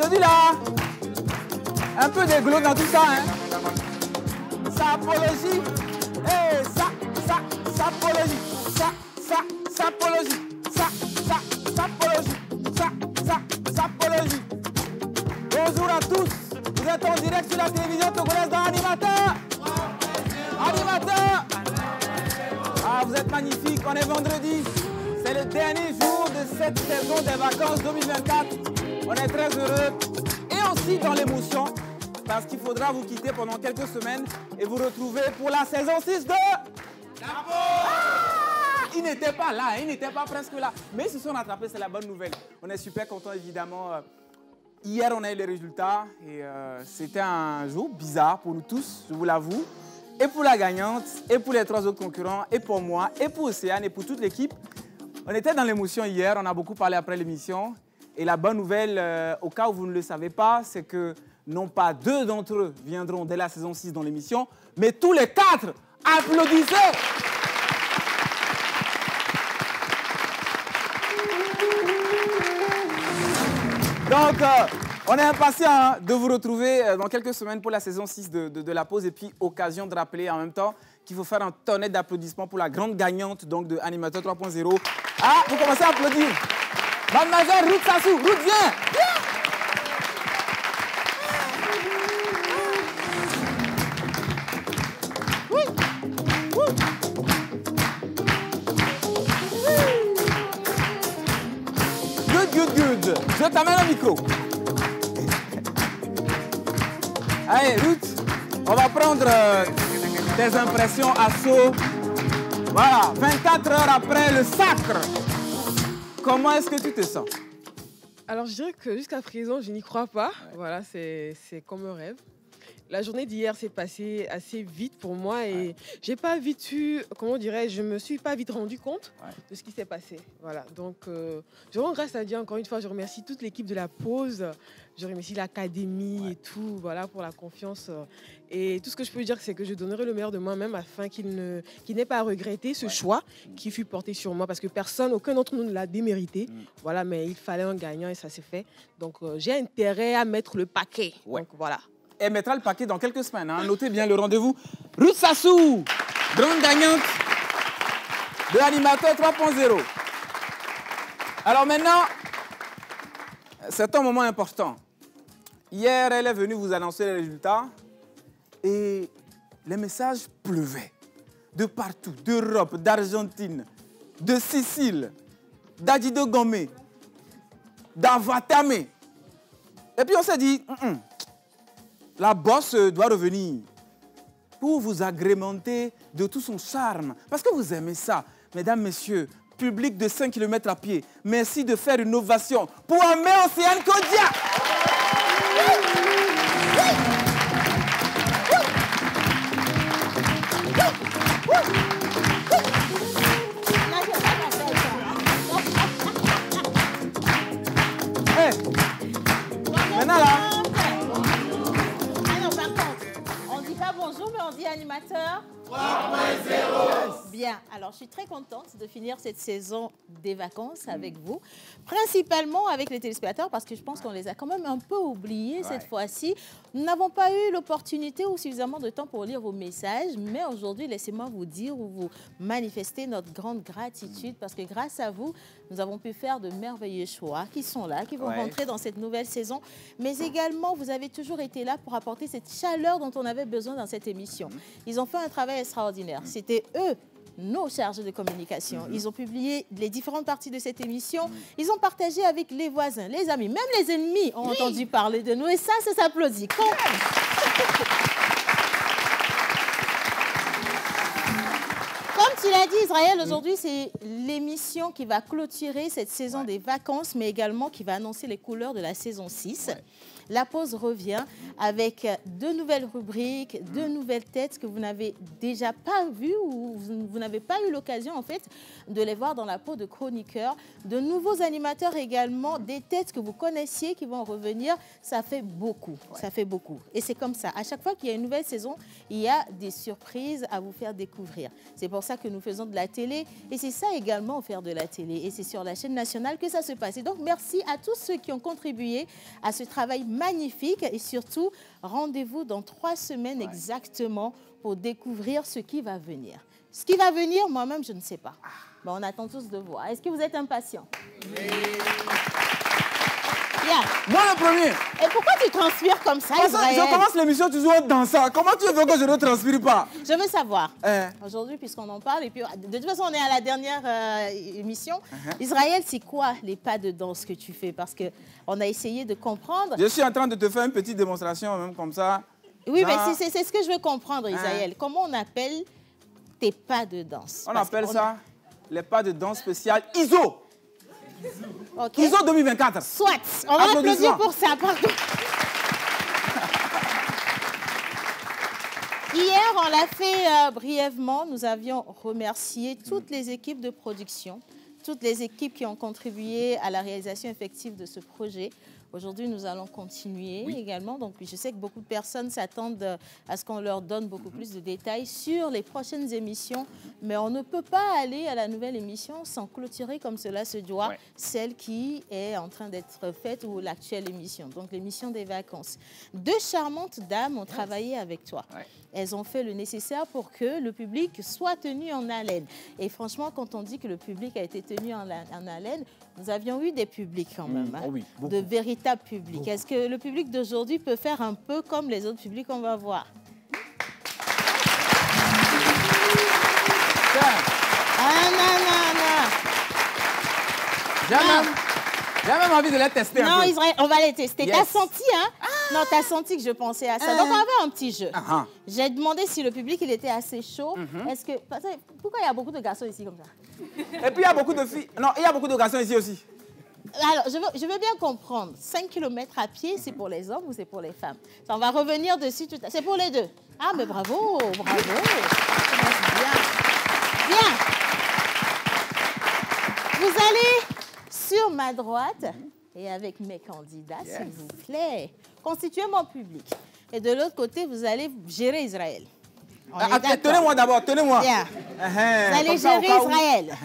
applaudit là. Un peu d'églot dans tout ça, hein. Sapologie. Eh, sapologie. Sapologie. Sapologie. Sapologie. Bonjour à tous. Vous êtes en direct sur la télévision togolaise dans Animateur. Animateur. Ah, vous êtes magnifiques. On est vendredi. C'est le dernier jour de cette saison des vacances 2024. On est très heureux et aussi dans l'émotion parce qu'il faudra vous quitter pendant quelques semaines et vous retrouver pour la saison 6 de... Il n'était pas là, il n'était pas presque là. Mais ils se sont rattrapés, c'est la bonne nouvelle. On est super contents évidemment. Hier, on a eu les résultats et c'était un jour bizarre pour nous tous, je vous l'avoue. Et pour la gagnante, et pour les 3 autres concurrents, et pour moi, et pour Océane, et pour toute l'équipe. On était dans l'émotion hier, on a beaucoup parlé après l'émission. Et la bonne nouvelle, au cas où vous ne le savez pas, c'est que non pas 2 d'entre eux viendront dès la saison 6 dans l'émission, mais tous les 4. Applaudissez! Donc, on est impatient de vous retrouver dans quelques semaines pour la saison 6 de la pause. Et puis, occasion de rappeler en même temps qu'il faut faire un tonnet d'applaudissements pour la grande gagnante donc, de Animateur 3.0. Ah, vous commencez à applaudir. Mademoiselle Ruth Sassou, Ruth, viens! Oui. Good. Je t'amène au micro. Allez, Ruth, on va prendre tes impressions à chaud. Voilà, 24 heures après le sacre. Comment est-ce que tu te sens? Alors, je dirais que jusqu'à présent, je n'y crois pas. Ouais. Voilà, c'est comme un rêve. La journée d'hier s'est passée assez vite pour moi et j'ai pas vite eu, comment dirais-je, je me suis pas vite rendu compte de ce qui s'est passé. Voilà, donc je rends grâce à Dieu encore une fois. Je remercie toute l'équipe de la pause, je remercie l'académie et tout, voilà, pour la confiance. Et tout ce que je peux dire, c'est que je donnerai le meilleur de moi-même afin qu'il n'ait pas à regretter ce choix qui fut porté sur moi parce que aucun d'entre nous ne l'a démérité. Voilà, mais il fallait un gagnant et ça s'est fait. Donc j'ai intérêt à mettre le paquet. Donc voilà. Elle mettra le paquet dans quelques semaines. Hein. Notez bien le rendez-vous. Ruth Sassou, grande gagnante de Animateur 3.0. Alors maintenant, c'est un moment important. Hier, elle est venue vous annoncer les résultats et les messages pleuvaient de partout, d'Europe, d'Argentine, de Sicile, d'Adido Gomé, d'Avatame. Et puis on s'est dit... La bosse doit revenir pour vous agrémenter de tout son charme. Parce que vous aimez ça. Mesdames, messieurs, public de 5 km à pied, merci de faire une ovation pour Amé Océane Kodia. Maintenant là, on dit Animateur 3.0. Bien, alors je suis très contente de finir cette saison des vacances avec vous, principalement avec les téléspectateurs parce que je pense qu'on les a quand même un peu oubliés cette fois-ci. Nous n'avons pas eu l'opportunité ou suffisamment de temps pour lire vos messages, mais aujourd'hui, laissez-moi vous dire ou vous manifester notre grande gratitude parce que grâce à vous, nous avons pu faire de merveilleux choix qui sont là, qui vont rentrer dans cette nouvelle saison, mais également, vous avez toujours été là pour apporter cette chaleur dont on avait besoin dans cette émission. Ils ont fait un travail extraordinaire. C'était eux, nos chargés de communication. Ils ont publié les différentes parties de cette émission. Ils ont partagé avec les voisins, les amis, même les ennemis ont entendu parler de nous. Et ça s'applaudit. Comme tu l'as dit, Israël, aujourd'hui, c'est l'émission qui va clôturer cette saison des vacances, mais également qui va annoncer les couleurs de la saison 6. La pause revient avec 2 nouvelles rubriques, 2 nouvelles têtes que vous n'avez déjà pas vues ou vous n'avez pas eu l'occasion en fait de les voir dans la peau de chroniqueurs. De nouveaux animateurs également, des têtes que vous connaissiez qui vont revenir. Ça fait beaucoup, ça fait beaucoup. Et c'est comme ça. À chaque fois qu'il y a une nouvelle saison, il y a des surprises à vous faire découvrir. C'est pour ça que nous faisons de la télé. Et c'est ça également, faire de la télé. Et c'est sur la chaîne nationale que ça se passe. Et donc, merci à tous ceux qui ont contribué à ce travail magnifique. Et surtout, rendez-vous dans 3 semaines exactement pour découvrir ce qui va venir. Ce qui va venir, moi-même, je ne sais pas. Bon, on attend tous de voir. Est-ce que vous êtes impatients? Oui. Bien. Moi le premier. Et pourquoi tu transpires comme ça, Israël? Je commence l'émission toujours en dansant. Comment tu veux que je ne transpire pas? Je veux savoir. Aujourd'hui, puisqu'on en parle, et puis de toute façon, on est à la dernière émission. Israël, c'est quoi les pas de danse que tu fais? Parce qu'on a essayé de comprendre. Je suis en train de te faire une petite démonstration, même comme ça. Oui, mais c'est ce que je veux comprendre, Israël. Comment on appelle tes pas de danse? On appelle ça les pas de danse spéciales ISO. Okay. ISO 2024. Soit. On va applaudir pour ça. Pardon. Hier, on l'a fait brièvement. Nous avions remercié toutes les équipes de production, toutes les équipes qui ont contribué à la réalisation effective de ce projet. Aujourd'hui, nous allons continuer également. Donc, je sais que beaucoup de personnes s'attendent à ce qu'on leur donne beaucoup plus de détails sur les prochaines émissions. Mais on ne peut pas aller à la nouvelle émission sans clôturer comme cela se doit celle qui est en train d'être faite ou l'actuelle émission. Donc, l'émission des vacances. 2 charmantes dames ont travaillé avec toi. Elles ont fait le nécessaire pour que le public soit tenu en haleine. Et franchement, quand on dit que le public a été tenu en haleine, nous avions eu des publics quand même, de véritables publics. Est-ce que le public d'aujourd'hui peut faire un peu comme les autres publics qu'on va voir? J'ai même envie de les tester un peu. Non, Israël, on va les tester. T'as senti, hein? Non, t'as senti que je pensais à ça. Donc, on va faire un petit jeu. J'ai demandé si le public, il était assez chaud. Est-ce que... Pourquoi il y a beaucoup de garçons ici comme ça? Et puis, il y a beaucoup de filles. Non, il y a beaucoup de garçons ici aussi. Alors, je veux bien comprendre. 5 km à pied, c'est pour les hommes ou c'est pour les femmes? On va revenir dessus tout à l'heure. C'est pour les deux. Ah, mais bravo, bravo. Bien. Bien. Vous allez sur ma droite et avec mes candidats, s'il vous plaît. Constituez mon public. Et de l'autre côté, vous allez gérer Israël. Tenez-moi d'abord, tenez-moi. Bien. Vous allez gérer Israël.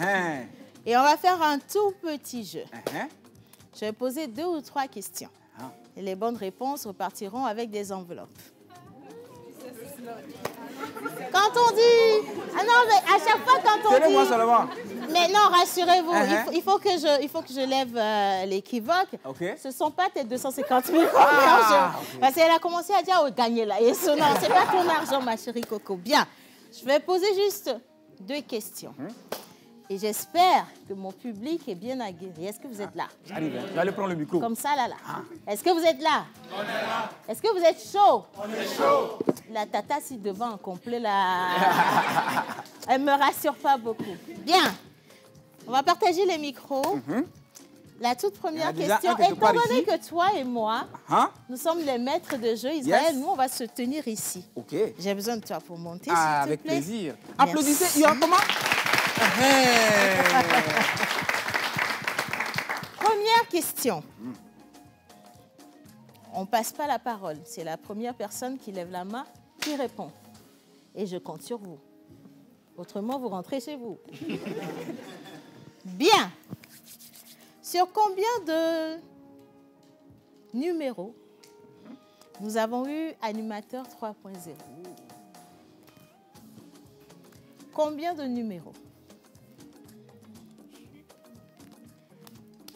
Et on va faire un tout petit jeu. Je vais poser 2 ou 3 questions. Et les bonnes réponses repartiront avec des enveloppes. Quand on dit... Ah non, mais à chaque fois quand on dit... Tenez-moi seulement. Mais non, rassurez-vous, il faut que je lève l'équivoque. Ce ne sont pas tes 250 000 Parce qu'elle a commencé à dire, oh, gagner là. Et non, ce n'est pas ton argent, ma chérie Coco. Bien, je vais poser juste 2 questions. Et j'espère que mon public est bien aguerri. Est-ce que vous êtes là? J'arrive, j'allais prendre le micro. Comme ça, là. Est-ce que vous êtes là? On est là. Est-ce que vous êtes chaud? On est chaud. La tata, si devant en complet, là, elle ne me rassure pas beaucoup. Bien, on va partager les micros. La toute première question, étant donné que toi et moi, nous sommes les maîtres de jeu, Israël, nous, on va se tenir ici. J'ai besoin de toi pour monter, s'il te plaît. Avec plaisir. Applaudissez, il y a comment? Première question. On ne passe pas la parole. C'est la première personne qui lève la main qui répond. Et je compte sur vous. Autrement, vous rentrez chez vous. Bien. Sur combien de numéros nous avons eu Animateur 3.0? Combien de numéros?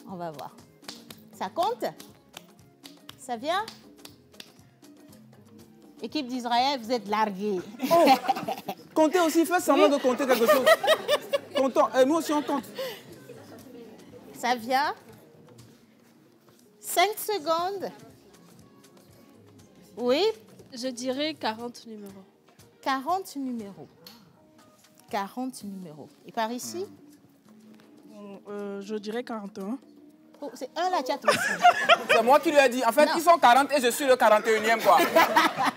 On va voir. Ça compte? Ça vient? Équipe d'Israël, vous êtes largués. Oh, comptez aussi, faites semblant de compter quelque chose. Comptons. Nous aussi, on compte. Ça vient? 5 secondes. Oui? Je dirais 40 numéros. 40 numéros. 40 numéros. Et par ici? Je dirais 41. Oh, c'est un là, tu as trouvé. C'est moi qui lui ai dit. En fait, ils sont 40 et je suis le 41e, quoi.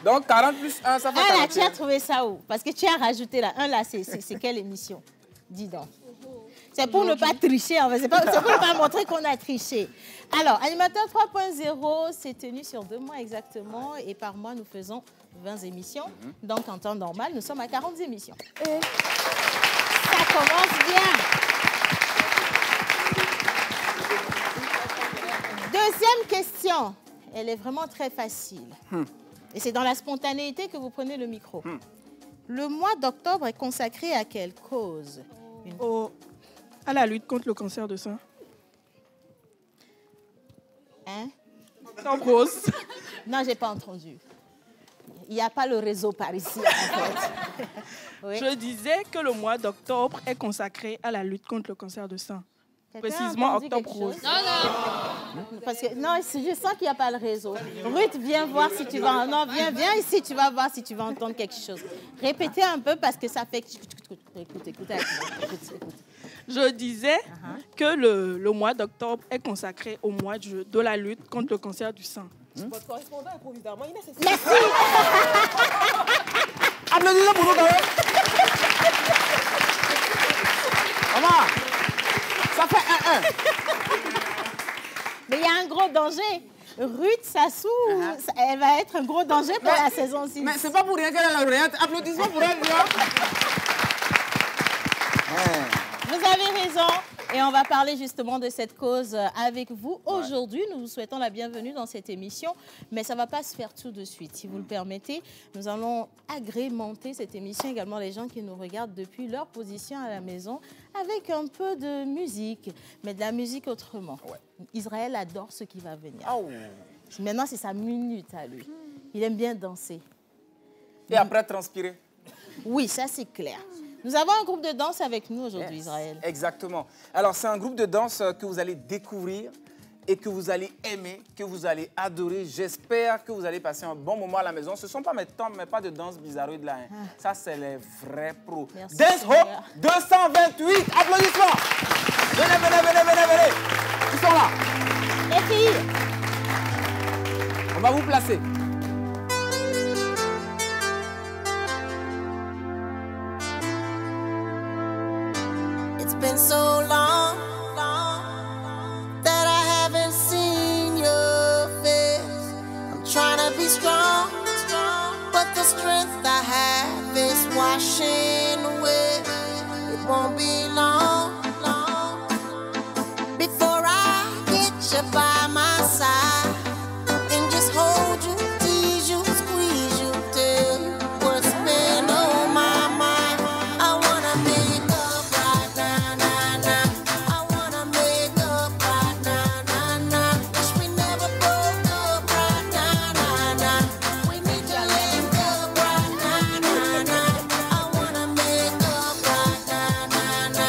Donc, 40 plus 1, ça fait 41. Un là, tu as trouvé ça où? Parce que tu as rajouté là. Un là, c'est quelle émission? Dis donc. C'est pour ne pas tricher, en fait. C'est pour ne pas montrer qu'on a triché. Alors, Animateur 3.0 s'est tenu sur 2 mois exactement. Et par mois, nous faisons 20 émissions. Donc, en temps normal, nous sommes à 40 émissions. Ça Ça commence bien. Deuxième question. Elle est vraiment très facile. Et c'est dans la spontanéité que vous prenez le micro. Le mois d'octobre est consacré à quelle cause? À la lutte contre le cancer de sein. Hein? Octobre rose. Non, je n'ai pas entendu. Il n'y a pas le réseau par ici, en fait. Oui. Je disais que le mois d'octobre est consacré à la lutte contre le cancer de sein. Quelqu'un a Précisément entendu octobre quelque rose. chose? Parce que, non, je sens qu'il n'y a pas le réseau. Ruth, viens voir si tu vas... Non, viens ici, tu vas voir si tu vas entendre quelque chose. Répétez un peu parce que ça fait... Écoute. Je disais que le mois d'octobre est consacré au mois de la lutte contre le cancer du sein. Votre correspondant est provisoirement inaccessible. Merci. Applaudissez pour nous quand même. Maman, ça fait 1-1. Mais il y a un gros danger. Ruth Sassou, elle va être un gros danger pour la saison 6. Mais c'est pas pour rien qu'elle est lauréate. Applaudissements pour elle, viens. Vous avez raison. Et on va parler justement de cette cause avec vous. Aujourd'hui, nous vous souhaitons la bienvenue dans cette émission. Mais ça ne va pas se faire tout de suite. Si vous le permettez, nous allons agrémenter cette émission également les gens qui nous regardent depuis leur position à la maison avec un peu de musique, mais de la musique autrement. Israël adore ce qui va venir. Maintenant, c'est sa minute à lui. Il aime bien danser. Et après, transpirer. Oui, ça c'est clair. Nous avons un groupe de danse avec nous aujourd'hui, Israël. Exactement. Alors, c'est un groupe de danse que vous allez découvrir et que vous allez aimer, que vous allez adorer. J'espère que vous allez passer un bon moment à la maison. Ce ne sont pas mes temps, mais pas de danse bizarroïde là. Ça, c'est les vrais pros. Merci, Dance Hope 228. Applaudissements. Venez. Ils sont là. Les filles. On va vous placer. It's been so long that I haven't seen your face. I'm trying to be strong, but the strength I have is washing away. It won't be long before I get you by my side and just hold you, tease you, squeeze you, tell you what's been on my mind. I wanna make up right now. I wanna make up right now. Wish we never broke up right now. We need to link up right now. I wanna make up right now.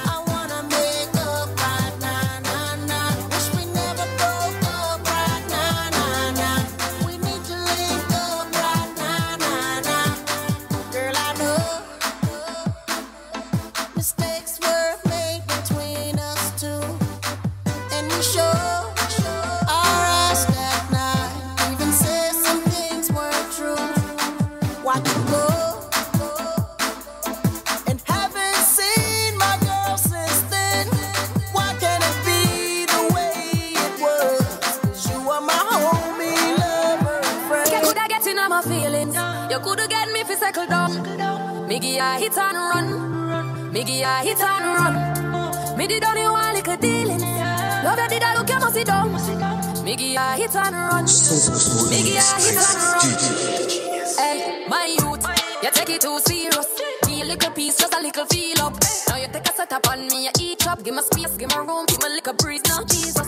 I wanna make up right now. Wish we never broke up right now. We need to link up right now. Girl, I know mistakes were made between us two, and you sure our eyes that night even said some things weren't true. Watch you go, and haven't seen my girl since then. Why can't it be the way it was? 'Cause you are my homie, lover, and friend. You coulda get in on my feelings. You coulda get me fi settle down. Me give ya hit and run. Me give ya hit and run. Me did only one little dealings. Love you did I look you must sit down. Me give ya hit and run. Me give ya hit and run. Hey, my youth, you take it too serious. Be a little piece, just a little feel up. Now you take a set up on me, you eat up. Give me space, give me room, give me a little breeze. Now Jesus,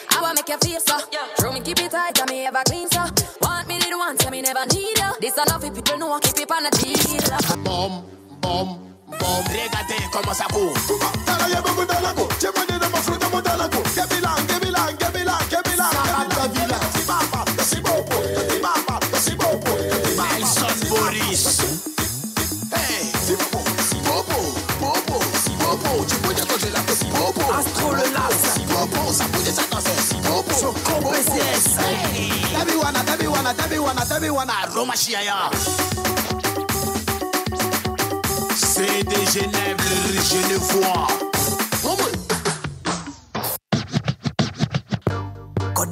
I wanna make you feel so. Throw me keep it tight, and me ever clean so. Want me did once, me never need you. This enough if people know, keep it on the deal. Bom, regate como saco. Dala ya bongo dala go. Chemane na mafruta mo dala go. Gebilang. Si baba, si bobo, si baba, si bobo. Nelson Boris. Hey, si bobo. Tu peux te coller la peau, si bobo. Astro le las, si bobo. Ça peut déjà danser, si bobo. Choco PCS. Tabi wana. Roma Chiaya. C'est de Genève, le Genevois.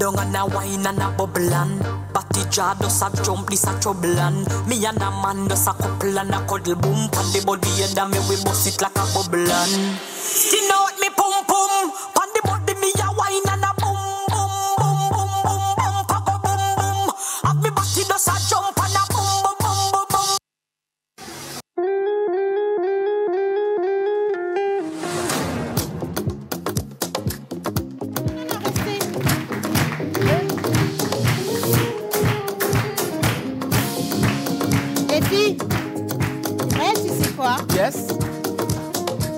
down and a wine and a bubble and Batty jaw does a jump, this a trouble and me and a man does a couple and a cuddle boom. Pan the body and a me we bust it like a bubble and skin out me pum pum. Pan the body me a wine and a boom boom boom boom boom boom papa boom boom. Have me batty does a jump and a boom boom boom boom boom. Les filles, tu sais quoi? Yes.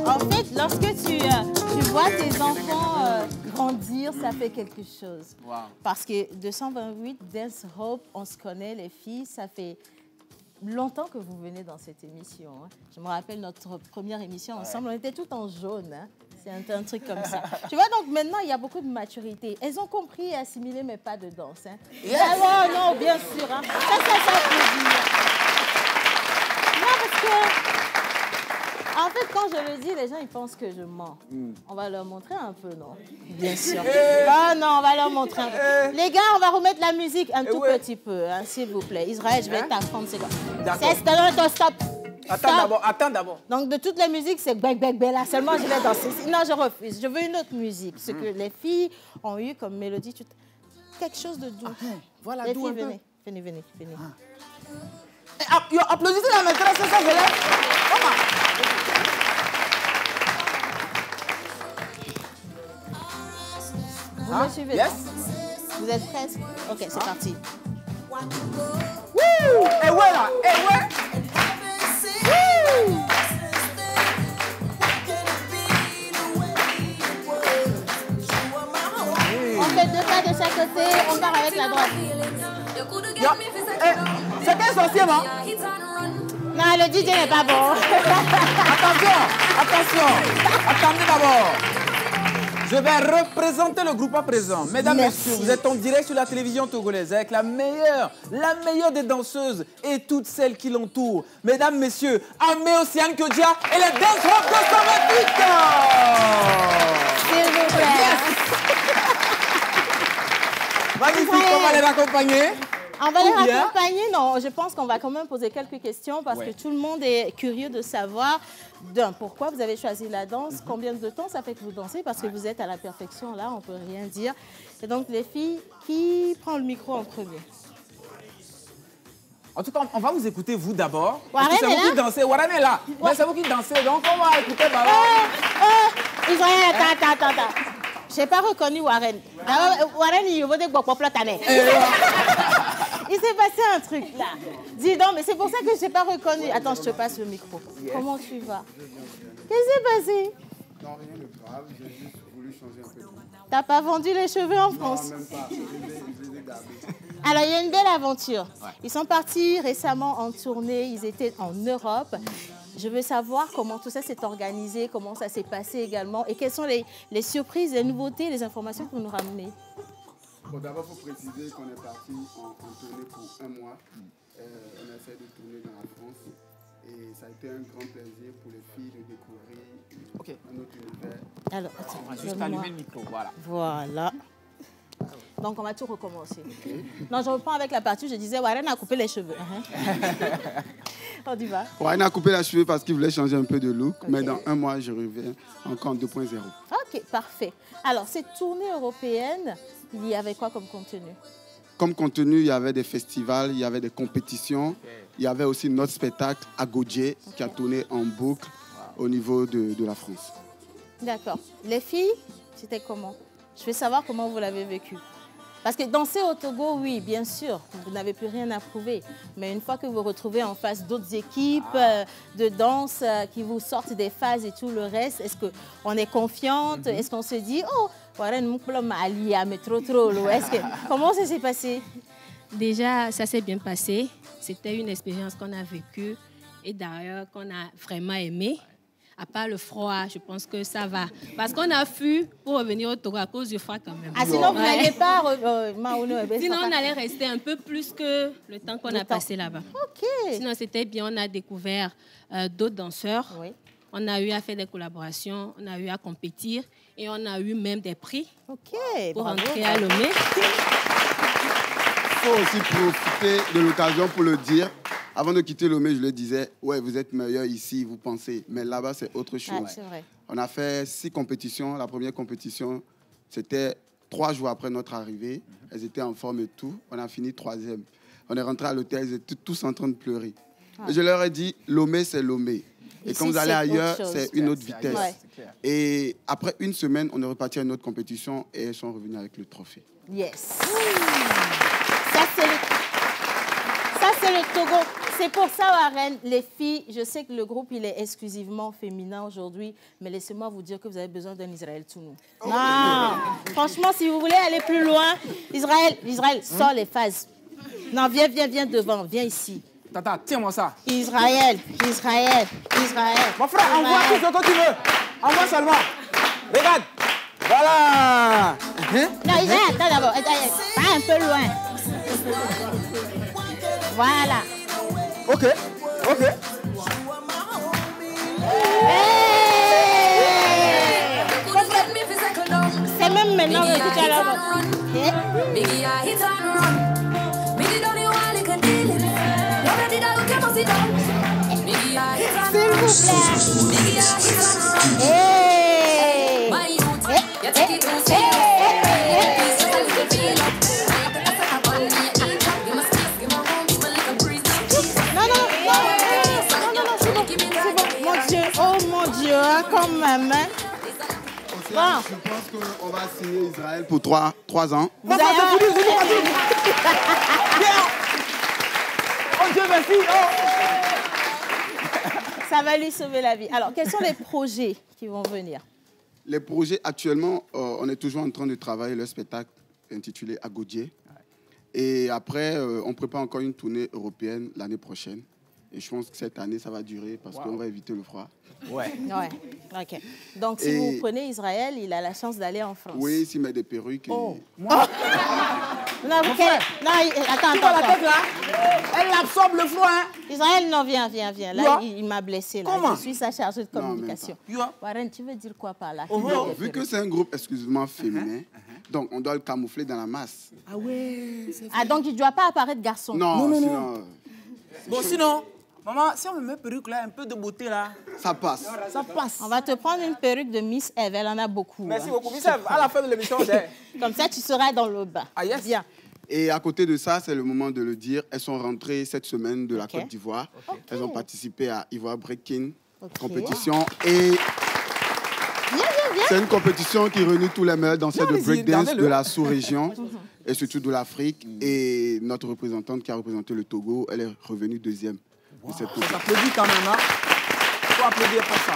En fait, lorsque tu vois tes enfants grandir, ça fait quelque chose. Wow. Parce que 228 Dance Hope, on se connaît, les filles, ça fait longtemps que vous venez dans cette émission. Hein. Je me rappelle notre première émission ensemble, on était tout en jaune. Hein. C'est un truc comme ça. Tu vois, donc maintenant, il y a beaucoup de maturité. Elles ont compris et assimilé, mais pas de danse. Hein. Yes. Ah, non, bien sûr. Hein. Ça plaisir. Non, parce que... En fait, quand je le dis, les gens, ils pensent que je mens. On va leur montrer un peu, non? Bien sûr. Ah non, on va leur montrer un peu. Les gars, on va remettre la musique un tout petit peu, hein, s'il vous plaît. Israël, je vais t'apprendre, c'est quoi? C'est stop. Attends d'abord. Donc, de toutes les musiques, c'est bec, bec, bec, là. Seulement, je vais danser. Non, je refuse. Je veux une autre musique. Ce que les filles ont eu comme mélodie, quelque chose de doux. Voilà, les doux filles, un peu. venez. Applaudissez la maîtresse, c'est ça, je l'ai. Comment? Vous me suivez? Yes. Vous êtes prêts? Ok, c'est parti. Wouh! Et ouais là, et ouais! Wouh! On fait 2 pas de chaque côté, on part avec la droite. C'est quel sorcier, non? Non, le DJ n'est pas bon. Attention. Attendez d'abord. Je vais représenter le groupe à présent. Mesdames, messieurs, vous êtes en direct sur la télévision togolaise avec la meilleure des danseuses et toutes celles qui l'entourent. Mesdames, messieurs, Amé Océane Kodja et les Dance Rock 228. S'il vous plaît. Magnifique, on va les raccompagner. On va les raccompagner. Non, je pense qu'on va quand même poser quelques questions parce que tout le monde est curieux de savoir pourquoi vous avez choisi la danse, combien de temps ça fait que vous dansez, parce que vous êtes à la perfection là, on ne peut rien dire. Et donc les filles, qui prend le micro en premier? En tout cas, on va vous écouter vous d'abord. Warren C'est vous qui dansez. Warren est là. Mais c'est vous qui dansez, donc on va écouter Israël, attends. Je n'ai pas reconnu Warren. Warren, il veut dire que il s'est passé un truc là. Dis donc, mais c'est pour ça que je n'ai pas reconnu. Attends, je te passe le micro. Comment tu vas? Qu'est-ce qui s'est passé? Non, rien de grave. J'ai juste voulu changer un peu. T'as pas vendu les cheveux en France? Non, même pas. Je les ai gardés. Alors, il y a une belle aventure. Ils sont partis récemment en tournée. Ils étaient en Europe. Je veux savoir comment tout ça s'est organisé, comment ça s'est passé également et quelles sont les surprises, les nouveautés, les informations que vous nous ramenez. Bon, d'abord, il faut préciser qu'on est parti en tournée pour 1 mois. On essaie de tourner dans la France. Et ça a été un grand plaisir pour les filles de découvrir un autre univers. Alors, attends, on va juste allumer le micro, voilà. Voilà. Donc, on va tout recommencer. Non, je reprends avec la partie, je disais, Warren a coupé les cheveux. On y va. Warren a coupé les cheveux parce qu'il voulait changer un peu de look. Mais dans 1 mois, je reviens encore en 2.0. Ok, parfait. Alors, cette tournée européenne, il y avait quoi comme contenu? Comme contenu, il y avait des festivals, il y avait des compétitions. Il y avait aussi notre spectacle à Godje qui a tourné en boucle au niveau de la France. D'accord. Les filles, c'était comment? Je veux savoir comment vous l'avez vécu. Parce que danser au Togo, oui, bien sûr, vous n'avez plus rien à prouver. Mais une fois que vous vous retrouvez en face d'autres équipes de danse qui vous sortent des phases et tout le reste, est-ce qu'on est confiante? Est-ce qu'on se dit, oh, comment ça s'est passé? Déjà, ça s'est bien passé. C'était une expérience qu'on a vécue et d'ailleurs qu'on a vraiment aimé. À part le froid, je pense que ça va. Parce qu'on a fui pour revenir au Togo à cause du froid quand même. Ah, sinon, vous n'alliez pas... Sinon, on allait rester un peu plus que le temps qu'on a passé là-bas. OK. Sinon, c'était bien. On a découvert d'autres danseurs. Oui. On a eu à faire des collaborations, on a eu à compétir et on a eu même des prix pour entrer à Lomé. Il faut aussi profiter de l'occasion pour le dire. Avant de quitter Lomé, je le disais, ouais, vous êtes meilleur ici, vous pensez, mais là-bas, c'est autre chose. Ouais, c'est vrai. On a fait 6 compétitions. La première compétition, c'était 3 jours après notre arrivée. Elles étaient en forme et tout. On a fini 3e. On est rentré à l'hôtel, ils étaient tous en train de pleurer. Et je leur ai dit, Lomé, c'est Lomé. Et ici, quand vous allez ailleurs, c'est une autre vitesse. Ouais. Et après une semaine, on est reparti à une autre compétition et elles sont revenues avec le trophée. Yes. Ça, c'est le Togo. C'est pour ça, Warren, les filles, je sais que le groupe, il est exclusivement féminin aujourd'hui, mais laissez-moi vous dire que vous avez besoin d'un Israël Tounou. Non, franchement, si vous voulez aller plus loin, Israël, sors les phases. Non, viens devant, viens ici. Tata, tiens-moi ça. Israël. Mon frère, envoie tout ce que tu veux. Envoie seulement. Regarde. Voilà. Non, Israël, attends d'abord. Va un peu loin. Voilà. Ok. Hey! C'est même maintenant que tu as la s'il vous plaît. Quand même. Bon. Je pense qu'on va signer Israël pour 3 ans. Oh Dieu merci. Ça va lui sauver la vie. Alors, quels sont les projets qui vont venir? Les projets, actuellement, on est toujours en train de travailler le spectacle intitulé Agodier. Et après, on prépare encore une tournée européenne l'année prochaine. Et je pense que cette année, ça va durer parce qu'on va éviter le froid. Ouais. Ok. Donc, si vous prenez Israël, il a la chance d'aller en France. Oui, s'il met des perruques. Oh. Moi Non, attends. La tête, là, elle absorbe le froid. Hein? Israël, non, viens. Là, il m'a blessé. Là. Je suis sa chargée de communication. Warren, tu veux dire quoi par là? Vu que c'est un groupe exclusivement féminin, donc on doit le camoufler dans la masse. Ah ouais. Donc il ne doit pas apparaître garçon. Non. Sinon... Bon, sinon... Maman, si on me met perruque là, un peu de beauté là. Ça passe. On va te prendre une perruque de Miss Eve, elle en a beaucoup. Merci beaucoup, Miss Eve. À la fin de l'émission, j'ai. Comme ça, tu seras dans le bain. Ah yes. Bien. Et à côté de ça, c'est le moment de le dire. Elles sont rentrées cette semaine de la Côte d'Ivoire. Elles ont participé à Ivoire Breaking compétition. Et c'est une compétition qui réunit tous les meilleurs danseurs de breakdance de la sous-région et surtout de l'Afrique. Et notre représentante qui a représenté le Togo, elle est revenue 2e. On s'applaudit quand même, hein. Il faut applaudir pour ça.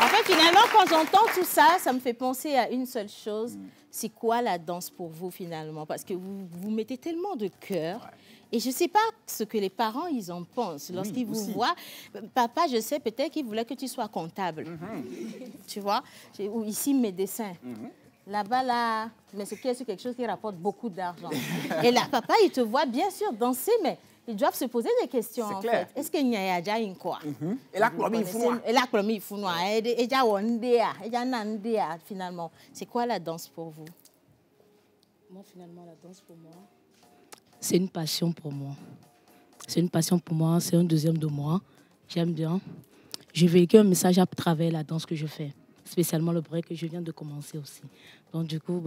En fait, finalement, quand j'entends tout ça, ça me fait penser à une seule chose. C'est quoi la danse pour vous, finalement? Parce que vous mettez tellement de cœur. Et je ne sais pas ce que les parents, ils en pensent. Lorsqu'ils vous voient, papa, je sais peut-être qu'il voulait que tu sois comptable. Tu vois? Ou ici, médecin. Là-bas, là, mais c'est quelque chose qui rapporte beaucoup d'argent. Et là, papa, il te voit bien sûr danser, mais... Ils doivent se poser des questions, en fait. Est-ce qu'il y a déjà une quoi? Et la clomie, il faut noir. Et la clomie, il faut noir. Et finalement, c'est quoi la danse pour vous? Moi, finalement, la danse pour moi, c'est une passion pour moi. C'est une passion pour moi, c'est un deuxième de moi. J'aime bien. Je véhicule un message à travers la danse que je fais. Spécialement le break que je viens de commencer aussi. Donc du coup,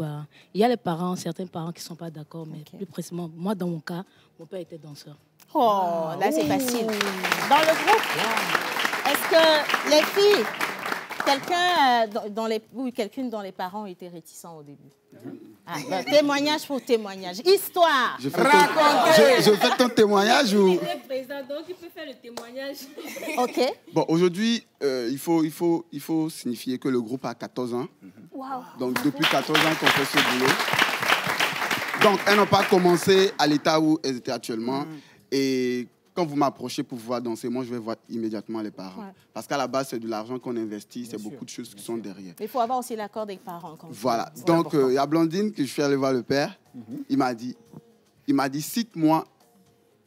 il y a les parents, certains parents qui ne sont pas d'accord, mais plus précisément, moi dans mon cas, mon père était danseur. Oh, là c'est facile. Dans le groupe, est-ce que les filles, quelqu'une dont les parents étaient réticents au début? Témoignage pour témoignage. Histoire. Je fais ton témoignage ou... Il est président, donc il peut faire le témoignage. Ok. Bon, aujourd'hui, il faut signifier que le groupe a 14 ans. Wow. Donc, depuis 14 ans qu'on fait ce boulot. Donc, elles n'ont pas commencé à l'état où elles étaient actuellement. Et quand vous m'approchez pour pouvoir danser, moi, je vais voir immédiatement les parents. Ouais. Parce qu'à la base, c'est de l'argent qu'on investit, c'est beaucoup de choses qui sont derrière. Il faut avoir aussi l'accord des parents. Voilà. Donc, il y a Blandine que je suis allé voir le père. Il m'a dit, cite-moi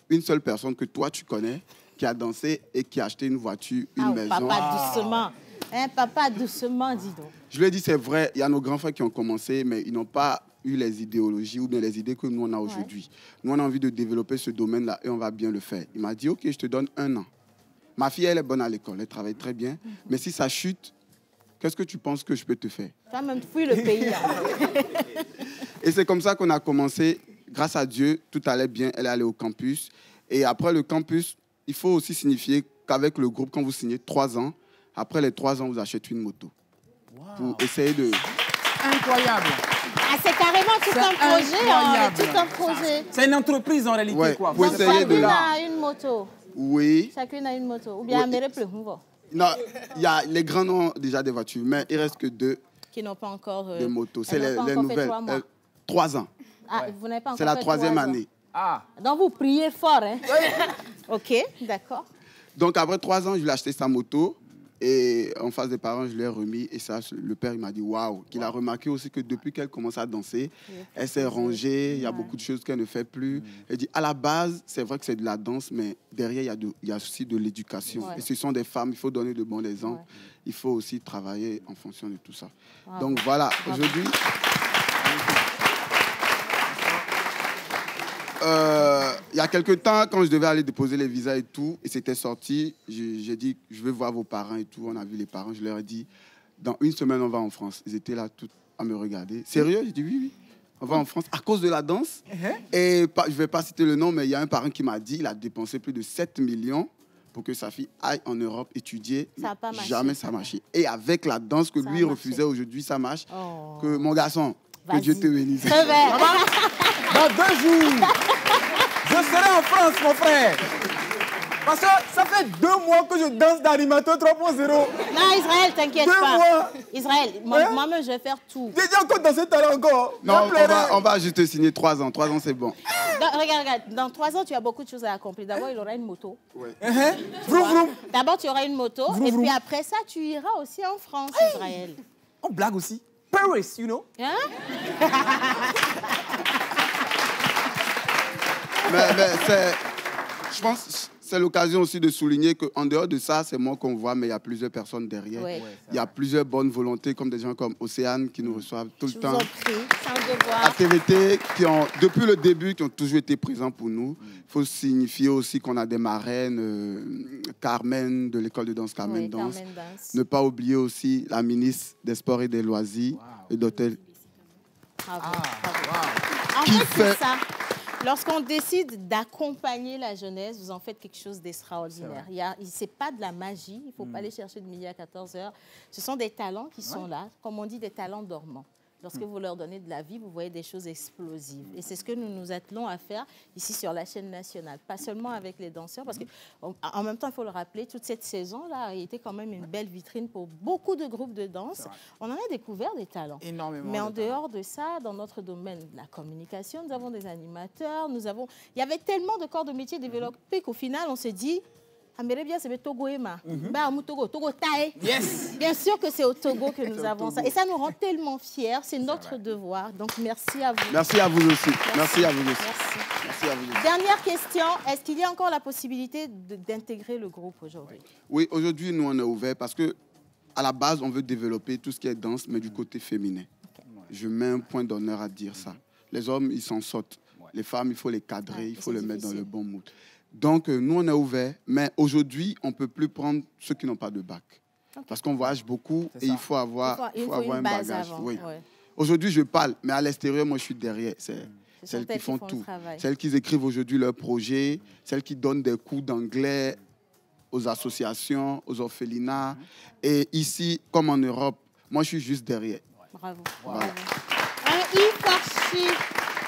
une seule personne que toi, tu connais qui a dansé et qui a acheté une voiture, une maison. Papa, doucement. Hein, papa, doucement, dis donc. Je lui ai dit, c'est vrai, il y a nos grands frères qui ont commencé, mais ils n'ont pas eu les idéologies ou bien les idées que nous, on a aujourd'hui. Nous, on a envie de développer ce domaine-là et on va bien le faire. Il m'a dit, OK, je te donne 1 an. Ma fille, elle est bonne à l'école, elle travaille très bien. Mais si ça chute, qu'est-ce que tu penses que je peux te faire? Tu vas même fuir le pays. Et c'est comme ça qu'on a commencé. Grâce à Dieu, tout allait bien. Elle est allée au campus. Et après le campus, il faut aussi signifier qu'avec le groupe, quand vous signez 3 ans, après les 3 ans, vous achetez une moto. Pour essayer de... Incroyable. Ah, c'est carrément tout un projet. Hein, tout un projet. C'est une entreprise en réalité. Quoi. Pour essayer chacune a une moto. Oui. Chacune a une moto. Ou bien Oui. Non, les grands ont déjà des voitures, mais il ne reste que 2 qui n'ont pas encore de motos. C'est les nouvelles. 3 ans. Ah, vous n'avez pas encore c'est la 3e année. Ah. Donc vous priez fort, hein? OK, d'accord. Donc après 3 ans, je lui ai acheté sa moto. Et en face des parents, je lui ai remis. Et ça, le père, il m'a dit waouh. Qu'il a remarqué aussi que depuis qu'elle commence à danser, elle s'est rangée. Il y a beaucoup de choses qu'elle ne fait plus. Elle dit à la base, c'est vrai que c'est de la danse, mais derrière, il y a aussi de l'éducation. Et ce sont des femmes, il faut donner de bons exemples. Il faut aussi travailler en fonction de tout ça. Donc voilà, aujourd'hui... Il y a quelques temps, quand je devais aller déposer les visas et tout, et c'était sorti, j'ai dit, je vais voir vos parents et tout. On a vu les parents, je leur ai dit, dans 1 semaine, on va en France. Ils étaient là, tous à me regarder. Sérieux? J'ai dit, oui, on va en France à cause de la danse. Et je ne vais pas citer le nom, mais il y a un parent qui m'a dit, il a dépensé plus de 7 millions pour que sa fille aille en Europe étudier. Ça n'a pas marché. Jamais ça marché. Et avec la danse que lui refusait aujourd'hui, ça marche. Que mon garçon, que Dieu te bénisse. Très bien. Dans 2 jours, je serai en France, mon frère. Parce que ça fait 2 mois que je danse d'animateur 3.0. Non, Israël, t'inquiète pas. 2 mois. Israël, moi-même, je vais faire tout. J'ai dit encore danser tout à l'heure encore. Non, on va juste te signer 3 ans. 3 ans, c'est bon. Regarde, dans 3 ans, tu as beaucoup de choses à accomplir. D'abord, il aura une moto. Vroom, vroom. D'abord, tu auras une moto. Vroom, et vroom. puis après ça, tu iras aussi en France, Israël. On blague aussi. Paris, you know. Hein? Mais je pense que c'est l'occasion aussi de souligner qu'en dehors de ça, c'est moi qu'on voit, mais il y a plusieurs personnes derrière. Ouais. Il y a plusieurs bonnes volontés, comme des gens comme Océane qui nous reçoivent tout le temps. Je vous en prie, c'est un devoir. À TVT, qui ont, depuis le début, qui ont toujours été présents pour nous. Il faut signifier aussi qu'on a des marraines, Carmen, de l'école de danse Carmen Danse. Carmen Danse. Ne pas oublier aussi la ministre des Sports et des Loisirs, et d'hôtel. Bravo. En fait, c'est ça. Lorsqu'on décide d'accompagner la jeunesse, vous en faites quelque chose d'extraordinaire. Ce n'est pas de la magie, il ne faut pas aller chercher de midi à 14h. Ce sont des talents qui sont là, comme on dit, des talents dormants. Lorsque vous leur donnez de la vie, vous voyez des choses explosives. Et c'est ce que nous nous attelons à faire ici sur la chaîne nationale. Pas seulement avec les danseurs, parce qu'en même temps, il faut le rappeler, toute cette saison-là a été quand même une belle vitrine pour beaucoup de groupes de danse. On en a découvert des talents. Énormément. Mais en dehors de ça, dans notre domaine de la communication, nous avons des animateurs, il y avait tellement de corps de métier développés qu'au final, on s'est dit... Bien, c'est le Togo Ema. Togo Tae. Yes. Bien sûr que c'est au Togo que nous avons ça. Et ça nous rend tellement fiers. C'est notre devoir. Donc, merci à vous. Merci à vous aussi. Merci à vous aussi. Merci. Merci à vous aussi. Dernière question. Est-ce qu'il y a encore la possibilité d'intégrer le groupe aujourd'hui? Oui, aujourd'hui, nous, on est ouvert parce que à la base, on veut développer tout ce qui est danse, mais du côté féminin. Je mets un point d'honneur à dire ça. Les hommes, ils s'en sortent. Les femmes, il faut les cadrer, il faut les mettre dans le bon mood. Donc, nous, on est ouvert, mais aujourd'hui, on ne peut plus prendre ceux qui n'ont pas de bac. Parce qu'on voyage beaucoup et il faut avoir, un bagage. Oui. Aujourd'hui, je parle, mais à l'extérieur, moi, je suis derrière. C'est celles qui font tout. Celles qui écrivent aujourd'hui leurs projets, celles qui donnent des cours d'anglais aux associations, aux orphelinats. Et ici, comme en Europe, moi, je suis juste derrière. Bravo. Voilà. Un hyper.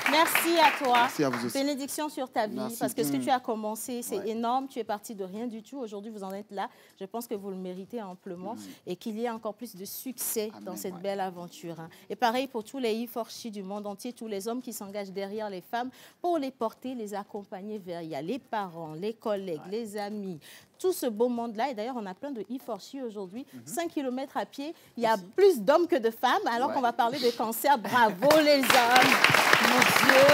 Merci à toi. Merci à vous aussi. Bénédiction sur ta vie. Merci. Parce que ce que tu as commencé, c'est énorme. Tu es parti de rien du tout. Aujourd'hui, vous en êtes là. Je pense que vous le méritez amplement et qu'il y ait encore plus de succès dans cette belle aventure. Et pareil pour tous les E4She du monde entier, tous les hommes qui s'engagent derrière les femmes pour les porter, les accompagner vers il y a les parents, les collègues, les amis, tout ce beau monde-là. Et d'ailleurs, on a plein de E4She aujourd'hui. 5 km à pied, il y a plus d'hommes que de femmes, alors qu'on va parler de cancer. Bravo les hommes. Mon Dieu.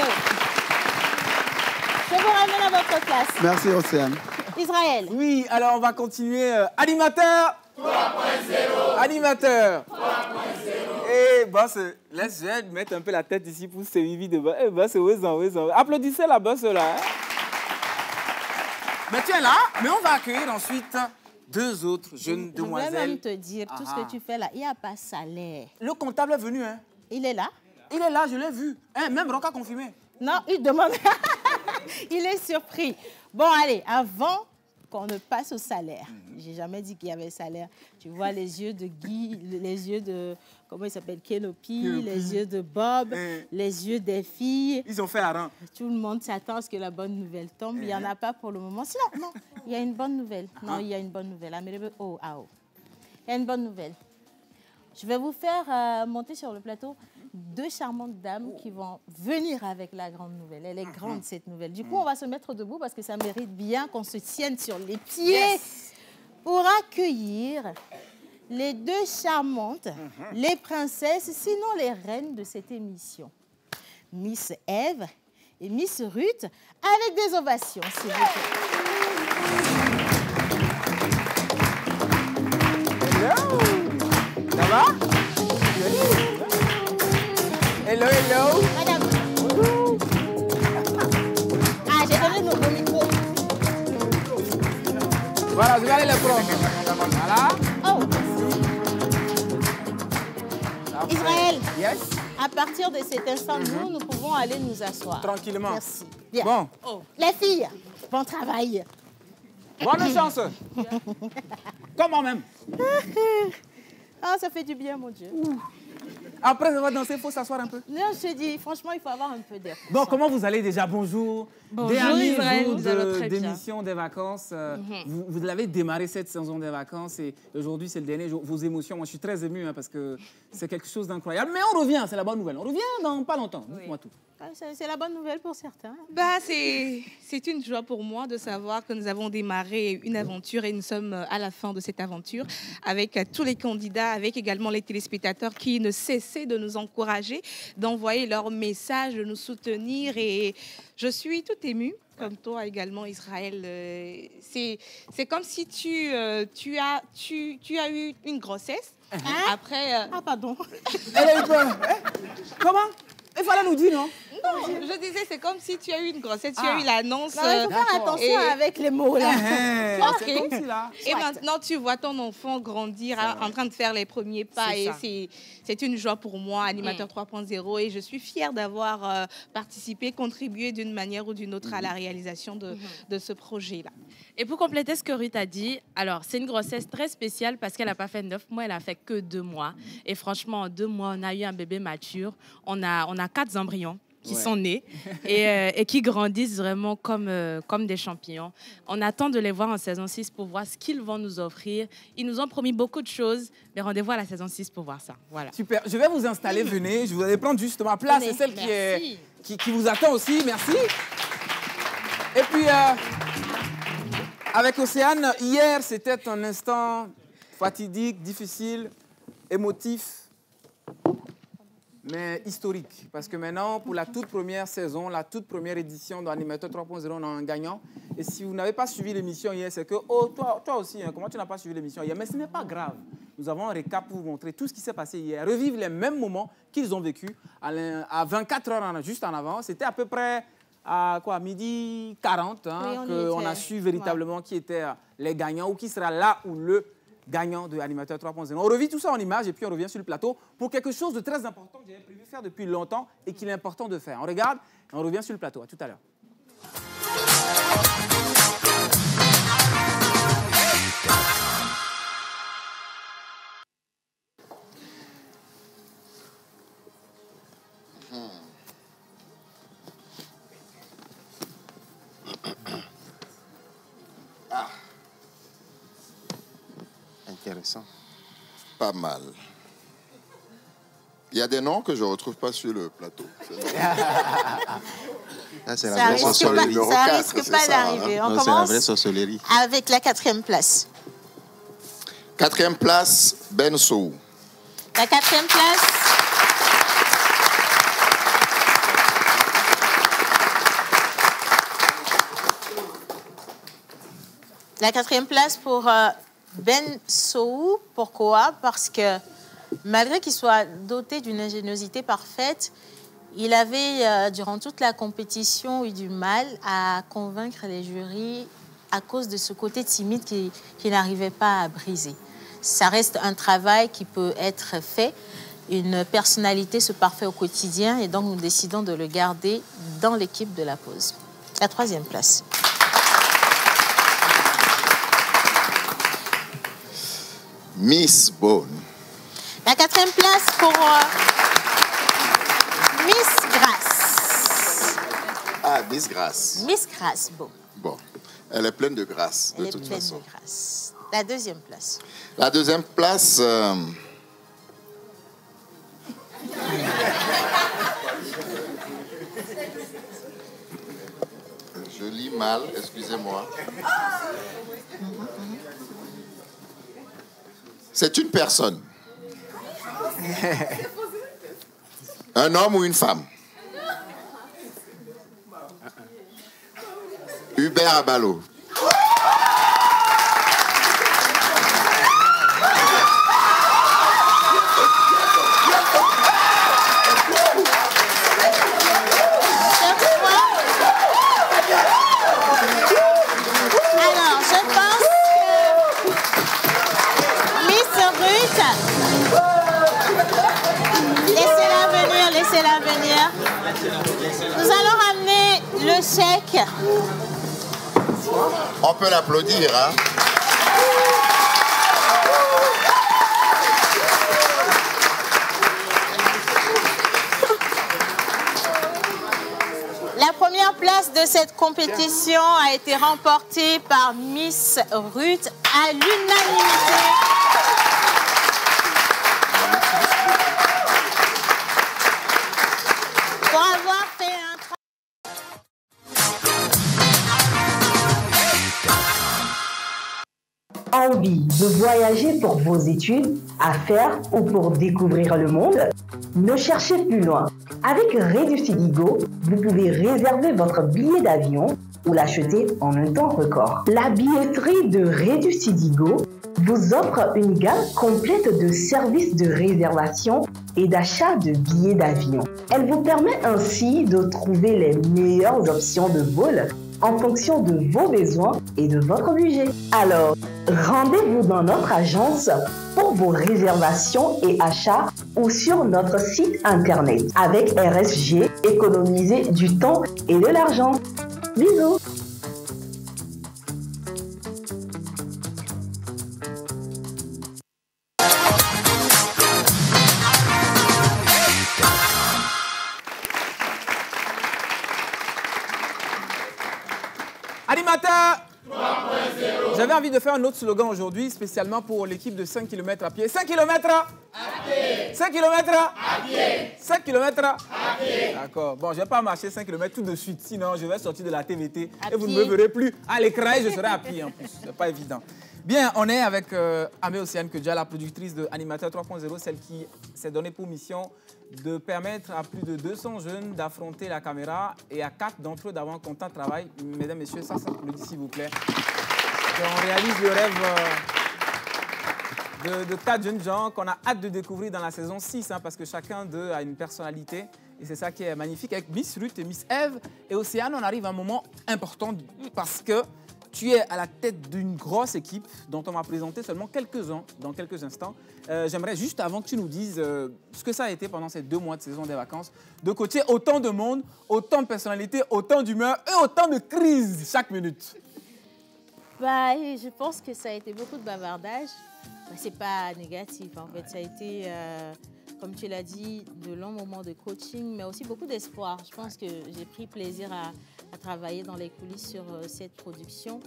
Je vous ramène à votre place. Merci, Océane. Israël. Oui, alors on va continuer. Animateur 3.0. Animateur 3.0. Et boss, laisse-moi mettre un peu la tête ici pour Vivi de bas. Eh, boss, ouais. Applaudissez la boss là. Hein. Mais tu es là, mais on va accueillir ensuite 2 autres jeunes demoiselles. Je vais même te dire, tout ce que tu fais là, il n'y a pas salaire. Le comptable est venu, hein. Il est là? Il est là, je l'ai vu. Hein, même Roca a confirmé. Non, il demande. Il est surpris. Bon, allez, avant qu'on ne passe au salaire, j'ai jamais dit qu'il y avait salaire. Tu vois les yeux de Guy, les yeux de, comment il s'appelle, Kenopi, les yeux de Bob, les yeux des filles. Ils ont fait un rang. Tout le monde s'attend à ce que la bonne nouvelle tombe. Il n'y en a pas pour le moment. Sinon, non, il y a une bonne nouvelle. Non, il y a une bonne nouvelle. Il y a une bonne nouvelle. Je vais vous faire monter sur le plateau 2 charmantes dames qui vont venir avec la grande nouvelle. Elle est grande, cette nouvelle. Du coup, on va se mettre debout parce que ça mérite bien qu'on se tienne sur les pieds pour accueillir les 2 charmantes, les princesses, sinon les reines de cette émission. Miss Eve et Miss Ruth, avec des ovations, s'il vous plaît. Hello. Ça va? Hello, hello. Madame. Ah, j'ai donné mon micro. Voilà, vous allez les prendre. Voilà. Oh. Israël. Yes. À partir de cet instant, nous pouvons aller nous asseoir. Tranquillement. Merci. Bien. Bon. Oh. Les filles, bon travail. Bonne chance. Comment même? Ah, ça fait du bien, mon Dieu. Après avoir dansé, il faut s'asseoir un peu. Non, je te dis, franchement, il faut avoir un peu d'air. Bon, comment vous allez déjà? Bonjour. Bonjour Israël, vous allez très bien. D'émission des vacances. Vous l'avez démarré cette saison des vacances et aujourd'hui c'est le dernier jour. Vos émotions, moi je suis très ému parce que c'est quelque chose d'incroyable. Mais on revient, c'est la bonne nouvelle. On revient dans pas longtemps. Dites-moi tout. C'est la bonne nouvelle pour certains. Bah, c'est une joie pour moi de savoir que nous avons démarré une aventure et nous sommes à la fin de cette aventure avec tous les candidats, avec également les téléspectateurs qui ne cessaient de nous encourager, d'envoyer leurs messages, de nous soutenir et je suis tout émue. Comme toi également, Israël. C'est comme si tu as eu une grossesse. Après. Ah, pardon. Elle a eu peur. Comment? Il fallait nous dire, non? Non, je disais, c'est comme si tu as eu une grossesse, tu as eu l'annonce. Il faut faire attention avec les mots, là. C'est comme si, là. Et maintenant, tu vois ton enfant grandir, en train de faire les premiers pas. Et c'est une joie pour moi, Animateur 3.0. Et je suis fière d'avoir participé, contribué d'une manière ou d'une autre à la réalisation de ce projet-là. Et pour compléter ce que Ruth a dit, alors c'est une grossesse très spéciale parce qu'elle n'a pas fait 9 mois, elle a fait que 2 mois. Et franchement, en 2 mois, on a eu un bébé mature. On a 4 embryons qui sont nés et qui grandissent vraiment comme des champignons. On attend de les voir en saison 6 pour voir ce qu'ils vont nous offrir. Ils nous ont promis beaucoup de choses, mais rendez-vous à la saison 6 pour voir ça. Voilà. Super. Je vais vous installer, venez. Je vous allez prendre juste ma place. C'est celle qui vous attend aussi. Merci. Et puis, avec Océane, hier, c'était un instant fatidique, difficile, émotif, mais historique. Parce que maintenant, pour la toute première saison, la toute première édition d'Animateur 3.0, on a un gagnant. Et si vous n'avez pas suivi l'émission hier, c'est que, oh, toi aussi, hein, comment tu n'as pas suivi l'émission hier? Mais ce n'est pas grave. Nous avons un récap pour vous montrer tout ce qui s'est passé hier. Revivre les mêmes moments qu'ils ont vécu à 24 heures juste en avant. C'était à peu près à quoi, midi 40, hein, qu'on a su véritablement qui étaient les gagnants ou qui sera là ou le gagnant de Animateur 3.0. On revit tout ça en images et puis on revient sur le plateau pour quelque chose de très important que j'avais prévu faire depuis longtemps et qu'il est important de faire. On regarde et on revient sur le plateau. À tout à l'heure. Intéressant. Pas mal. Il y a des noms que je ne retrouve pas sur le plateau. Ça risque pas d'arriver. On commence la vraie sorcellerie. Avec la 4e place. 4e place, Ben Sou. La 4e place. La 4e place pour Ben Sow. Pourquoi? Parce que malgré qu'il soit doté d'une ingéniosité parfaite, il avait, durant toute la compétition, eu du mal à convaincre les jurys à cause de ce côté timide qu'il n'arrivait pas à briser. Ça reste un travail qui peut être fait. Une personnalité se parfait au quotidien et donc nous décidons de le garder dans l'équipe de la pause. La 3e place. Miss Bone. La 4e place pour Miss Grâce. Ah, Miss Grâce. Miss Grâce, bon. Bon, elle est pleine de grâce, de Elle est toute pleine façon. de grâce. La 2e place. La 2e place... Je lis mal, excusez-moi. C'est une personne. Un homme ou une femme? Hubert Abalo. Alors, je pense que Miss Ruth, laissez-la venir. Nous allons ramener le chèque. On peut l'applaudir, hein? La première place de cette compétition a été remportée par Miss Ruth à l'unanimité. Pour avoir fait un travail. Envie de voyager pour vos études, affaires ou pour découvrir le monde? Ne cherchez plus loin. Avec Reducidigo, vous pouvez réserver votre billet d'avion ou l'acheter en un temps record. La billetterie de Reducidigo vous offre une gamme complète de services de réservation et d'achat de billets d'avion. Elle vous permet ainsi de trouver les meilleures options de vol en fonction de vos besoins et de votre budget. Alors, rendez-vous dans notre agence pour vos réservations et achats ou sur notre site internet. Avec RSG, économisez du temps et de l'argent. Bisous! Animateur 3.0. J'avais envie de faire un autre slogan aujourd'hui, spécialement pour l'équipe de 5 km à pied. 5 km à pied. 5 km à pied. 5 km à pied. D'accord. Bon, je ne vais pas marcher 5 km tout de suite, sinon je vais sortir de la TVT et vous ne me verrez plus à l'écran et je serai à pied en plus. Ce n'est pas évident. Bien, on est avec Amé Océane Kedja, la productrice de Animateur 3.0, celle qui s'est donnée pour mission de permettre à plus de 200 jeunes d'affronter la caméra et à 4 d'entre eux d'avoir un content de travail. Mesdames, messieurs, ça s'applaudit s'il vous plaît. Et on réalise le rêve de 4 jeunes gens qu'on a hâte de découvrir dans la saison 6, hein, parce que chacun d'eux a une personnalité. Et c'est ça qui est magnifique. Avec Miss Ruth et Miss Eve et Océane, on arrive à un moment important parce que tu es à la tête d'une grosse équipe dont on va présenter seulement quelques-uns dans quelques instants. J'aimerais juste avant que tu nous dises ce que ça a été pendant ces 2 mois de saison des vacances, de coacher autant de monde, autant de personnalités, autant d'humeur et autant de crises chaque minute. Bah, je pense que ça a été beaucoup de bavardage. Bah, c'est pas négatif en fait. Ça a été, comme tu l'as dit, de longs moments de coaching, mais aussi beaucoup d'espoir. Je pense que j'ai pris plaisir à travailler dans les coulisses sur cette production.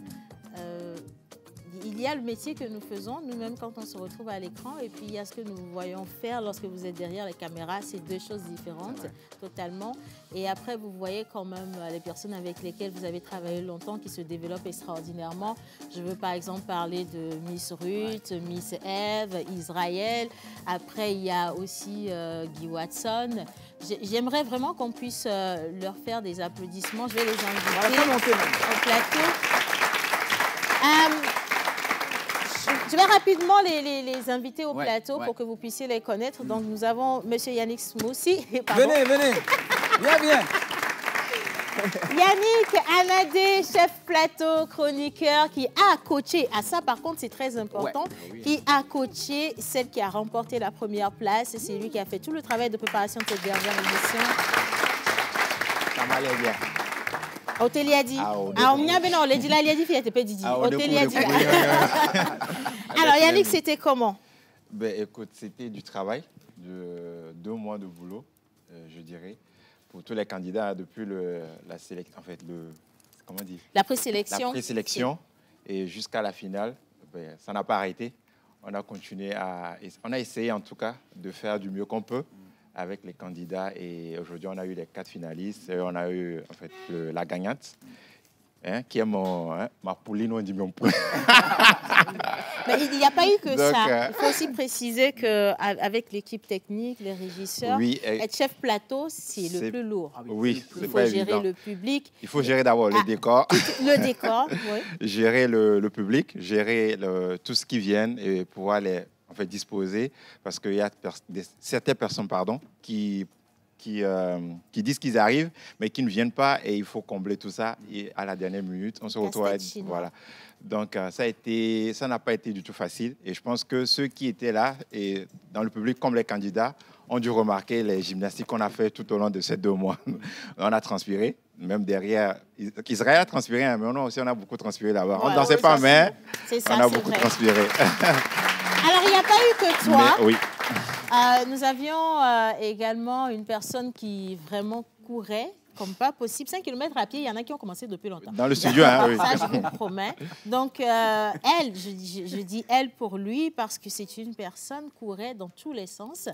Il y a le métier que nous faisons, nous-mêmes, quand on se retrouve à l'écran, et puis il y a ce que nous voyons faire lorsque vous êtes derrière les caméras. C'est 2 choses différentes, totalement. Et après, vous voyez quand même les personnes avec lesquelles vous avez travaillé longtemps qui se développent extraordinairement. Je veux par exemple parler de Miss Ruth, Miss Eve, Israël. Après, il y a aussi Guy Watson. J'aimerais vraiment qu'on puisse leur faire des applaudissements. Je vais les inviter au plateau. Je vais rapidement les inviter au plateau pour que vous puissiez les connaître. Donc, nous avons M. Yannick Smoussi. Venez, venez. Viens. Yannick Anadé, chef plateau, chroniqueur, qui a coaché, ça par contre c'est très important, qui a coaché celle qui a remporté la première place. C'est lui qui a fait tout le travail de préparation de cette dernière émission. Ça m'allait bien. Oteli a dit. On y a bien, on l'a dit là, il a dit, il n'était pas dit. Oteli a dit. Alors Yannick, c'était comment? Écoute, c'était du travail, de 2 mois de boulot, je dirais. Pour tous les candidats depuis la sélection, en fait, comment dire? La présélection. La présélection et jusqu'à la finale, ça n'a pas arrêté. On a continué on a essayé en tout cas de faire du mieux qu'on peut avec les candidats et aujourd'hui on a eu les 4 finalistes et on a eu en fait la gagnante. Qui est ma pouline, on dit mon poulet. Mais il n'y a pas eu que ça. Il faut aussi préciser qu'avec l'équipe technique, les régisseurs, être chef plateau, c'est le plus lourd. Oui, il faut gérer le public. Il faut gérer d'abord le décor. Le décor, oui. Gérer le public, gérer tout ce qui vient et pouvoir les disposer. Parce qu'il y a certaines personnes qui disent qu'ils arrivent, mais qui ne viennent pas et il faut combler tout ça. Et à la dernière minute, on se retrouve voilà. Donc, ça n'a pas été du tout facile. Et je pense que ceux qui étaient là, et dans le public comme les candidats, ont dû remarquer les gymnastiques qu'on a fait tout au long de ces 2 mois. On a transpiré, même derrière. Israël a transpiré, mais on a beaucoup transpiré là-bas. On ne dansait pas, mais on a beaucoup transpiré. Alors, il n'y a pas eu que toi. Mais, oui. Nous avions également une personne qui vraiment courait comme pas possible. 5 km à pied, il y en a qui ont commencé depuis longtemps. Dans le studio, hein, oui. Ça, je vous le promets. Donc, elle, je dis elle pour lui parce que c'est une personne qui courait dans tous les sens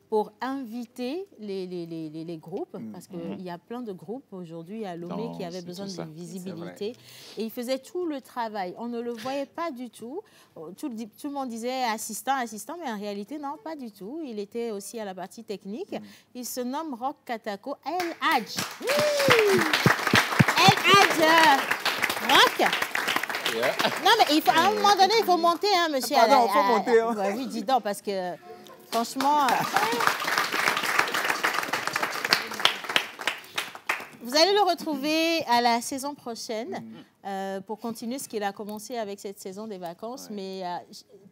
pour inviter les groupes, parce qu'il y a plein de groupes aujourd'hui à Lomé qui avaient besoin de visibilité. Et il faisait tout le travail. On ne le voyait pas du tout. Tout le monde disait assistant, mais en réalité, non, pas du tout. Il était aussi à la partie technique. Il se nomme Rock Katako El Hadj. El Hadj Rock. Non, mais à un moment donné, il faut monter, hein, monsieur. Pardon, il faut monter. Hein. Oui, dis donc, parce que franchement... Vous allez le retrouver à la saison prochaine pour continuer ce qu'il a commencé avec cette saison des vacances, mais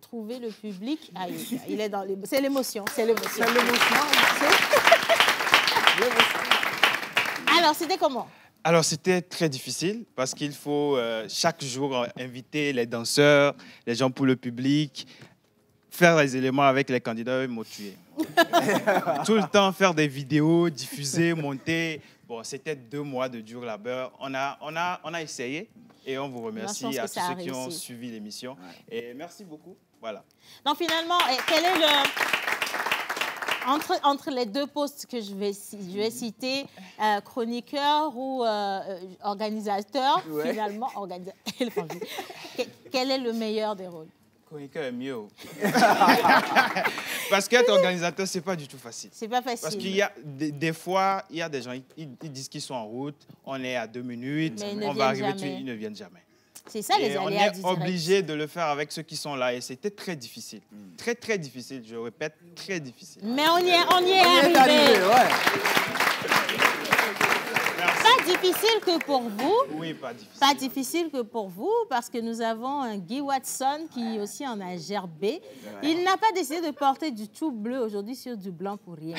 trouver le public, il est dans les... C'est l'émotion, c'est l'émotion. Alors, c'était comment? Alors, c'était très difficile parce qu'il faut chaque jour inviter les danseurs, les gens pour le public, faire les éléments avec les candidats motivés. Tout le temps, faire des vidéos, diffuser, monter. Bon, c'était 2 mois de dur labeur. On a essayé et on vous remercie à tous ceux qui ont suivi l'émission. Et merci beaucoup. Voilà. Donc, finalement, quel est entre les 2 postes que je vais citer, chroniqueur ou organisateur, finalement, quel est le meilleur des rôles? Chroniqueur est mieux. Parce qu'être organisateur, c'est pas du tout facile. C'est pas facile. Parce qu'il y a des fois, il y a des gens, ils disent qu'ils sont en route, on est à 2 minutes, on va arriver, ils ne viennent jamais. C'est ça les aléas du direct. On est obligé de le faire avec ceux qui sont là et c'était très difficile. Très, très difficile, je répète, très difficile. Mais on y est arrivé. Pas difficile que pour vous. Oui, pas difficile. Pas difficile que pour vous parce que nous avons un Guy Watson qui aussi en a gerbé. Il n'a pas décidé de porter du tout bleu aujourd'hui sur du blanc pour rien.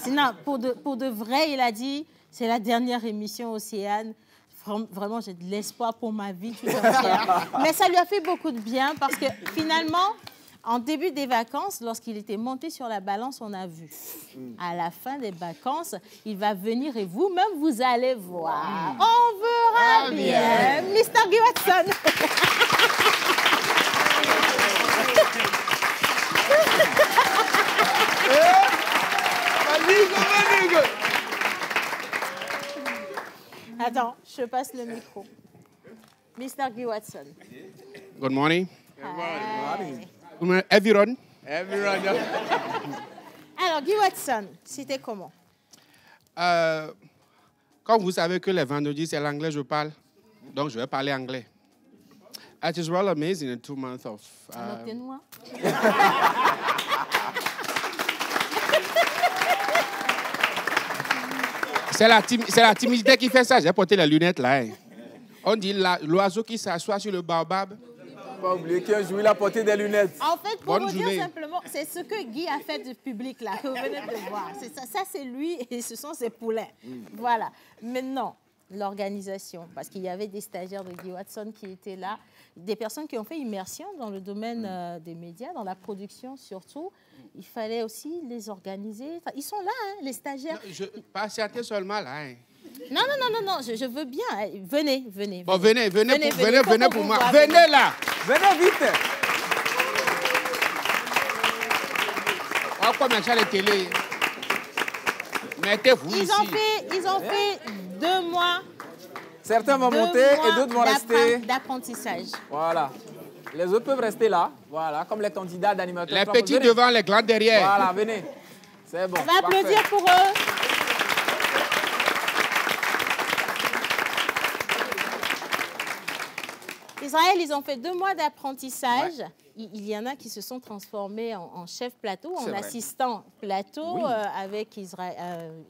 Sinon, pour de vrai, il a dit, c'est la dernière émission Océane. Vraiment, j'ai de l'espoir pour ma vie tout entière. Mais ça lui a fait beaucoup de bien parce que finalement, en début des vacances, lorsqu'il était monté sur la balance, on a vu. À la fin des vacances, il va venir et vous-même, vous allez voir. On verra bien. Mr. Guy Watson. Attends, je passe le micro. Mr. Guy Watson. Good morning. Hi. Good morning, everyone. Alors, Guy Watson, c'était comment? Comme vous savez que les vendredis, c'est l'anglais que je parle, donc je vais parler anglais. It is well amazing in 2 months of... C'est la timidité qui fait ça. J'ai porté les lunettes là. Hein. On dit l'oiseau qui s'assoit sur le baobab. Pas oublier qu'un jour il a porté des lunettes. En fait, pour vous dire simplement, c'est ce que Guy a fait du public là, que vous venez de voir. Ça c'est lui et ce sont ses poulains. Voilà. Maintenant, l'organisation, parce qu'il y avait des stagiaires de Guy Watson qui étaient là, des personnes qui ont fait immersion dans le domaine des médias, dans la production surtout. Il fallait aussi les organiser. Enfin, ils sont là, hein, les stagiaires. Non, pas certains seulement là. Hein. Non, je veux bien. Venez. Bon, venez pour moi. Venez là. Venez vite. On commence à la télé. Mettez-vous ici. Ils ont fait 2 mois. Certains vont monter et d'autres vont rester. D'apprentissage. Voilà. Les autres peuvent rester là. Voilà, comme les candidats d'animateurs. Les petits devant, les grands derrière. Voilà, venez. C'est bon. On va applaudir pour eux. Israël, ils ont fait 2 mois d'apprentissage. Ouais. Il y en a qui se sont transformés en chef plateau, en assistant plateau, avec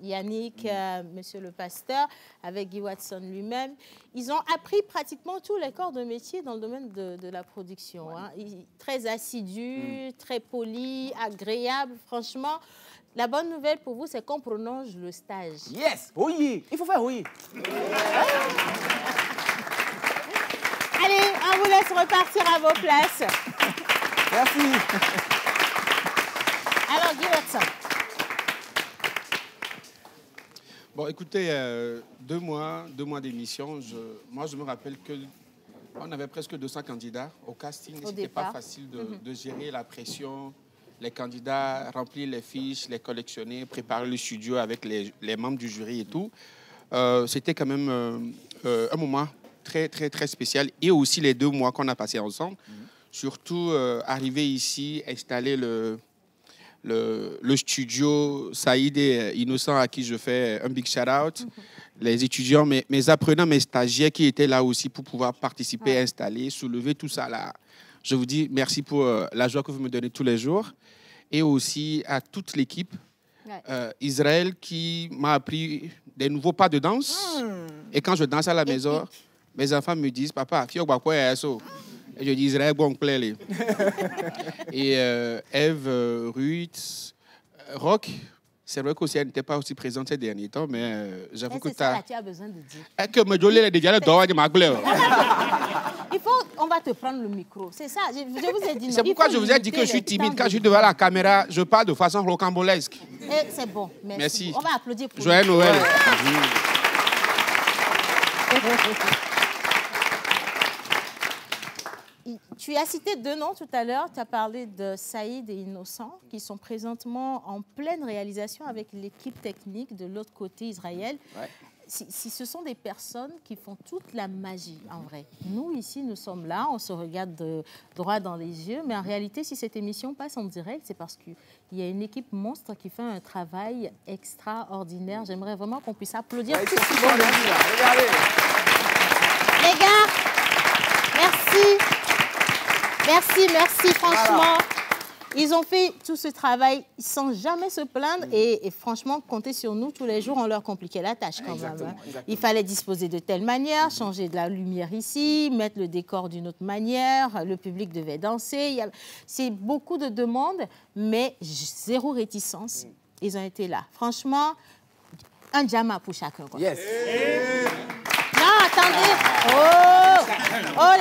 Yannick, monsieur le pasteur, avec Guy Watson lui-même. Ils ont appris pratiquement tous les corps de métier dans le domaine de la production. Ouais. Hein. Très assidus, très polis, agréables. Franchement, la bonne nouvelle pour vous, c'est qu'on prolonge le stage. Yes! Oui! Il faut faire oui! Allez, on vous laisse repartir à vos places. Merci. Alors, Guy Watson. Bon, écoutez, 2 mois d'émission. Moi, je me rappelle qu'on avait presque 200 candidats au casting. Ce n'était pas facile de gérer la pression. Les candidats, remplir les fiches, les collectionner, préparer le studio avec les membres du jury et tout. C'était quand même un moment très, très, très spécial. Et aussi les 2 mois qu'on a passés ensemble. Surtout, arriver ici, installer le studio, Saïd et Innocent, à qui je fais un big shout-out. Les étudiants, mes apprenants, mes stagiaires qui étaient là aussi pour pouvoir participer, installer, soulever tout ça là. Je vous dis merci pour la joie que vous me donnez tous les jours. Et aussi à toute l'équipe. Israël qui m'a appris des nouveaux pas de danse. Et quand je danse à la maison, mes enfants me disent, papa, fio quoi est ça? Et je dis Israël bon plaît. Et Eve, Ruth, Rock, c'est vrai qu'elle n'était pas aussi présente ces derniers temps, mais j'avoue que tu as besoin de dire. Et que me donner les dégâts de ma gloire. On va te prendre le micro. C'est ça, je vous ai dit. C'est pourquoi je vous ai dit que je suis timide. Quand je suis devant la caméra, je parle de façon rocambolesque. C'est bon, merci. On va applaudir pour Joyeux Noël. Tu as cité 2 noms tout à l'heure. Tu as parlé de Saïd et Innocent, qui sont présentement en pleine réalisation avec l'équipe technique de l'autre côté, Israël. Ouais. Si ce sont des personnes qui font toute la magie, en vrai. Nous, ici, nous sommes là, on se regarde droit dans les yeux, mais en réalité, si cette émission passe en direct, c'est parce qu'il y a une équipe monstre qui fait un travail extraordinaire. J'aimerais vraiment qu'on puisse applaudir tout ce qu'ils vont dire. Regardez. Les gars, merci, franchement. Voilà. Ils ont fait tout ce travail sans jamais se plaindre et franchement, compter sur nous tous les jours, on leur compliquait la tâche quand même. Hein. Il fallait disposer de telle manière, changer de la lumière ici, mettre le décor d'une autre manière, le public devait danser. C'est beaucoup de demandes, mais 0 réticence. Ils ont été là. Franchement, un jama pour chacun. Quoi. Yes. Non, attendez. On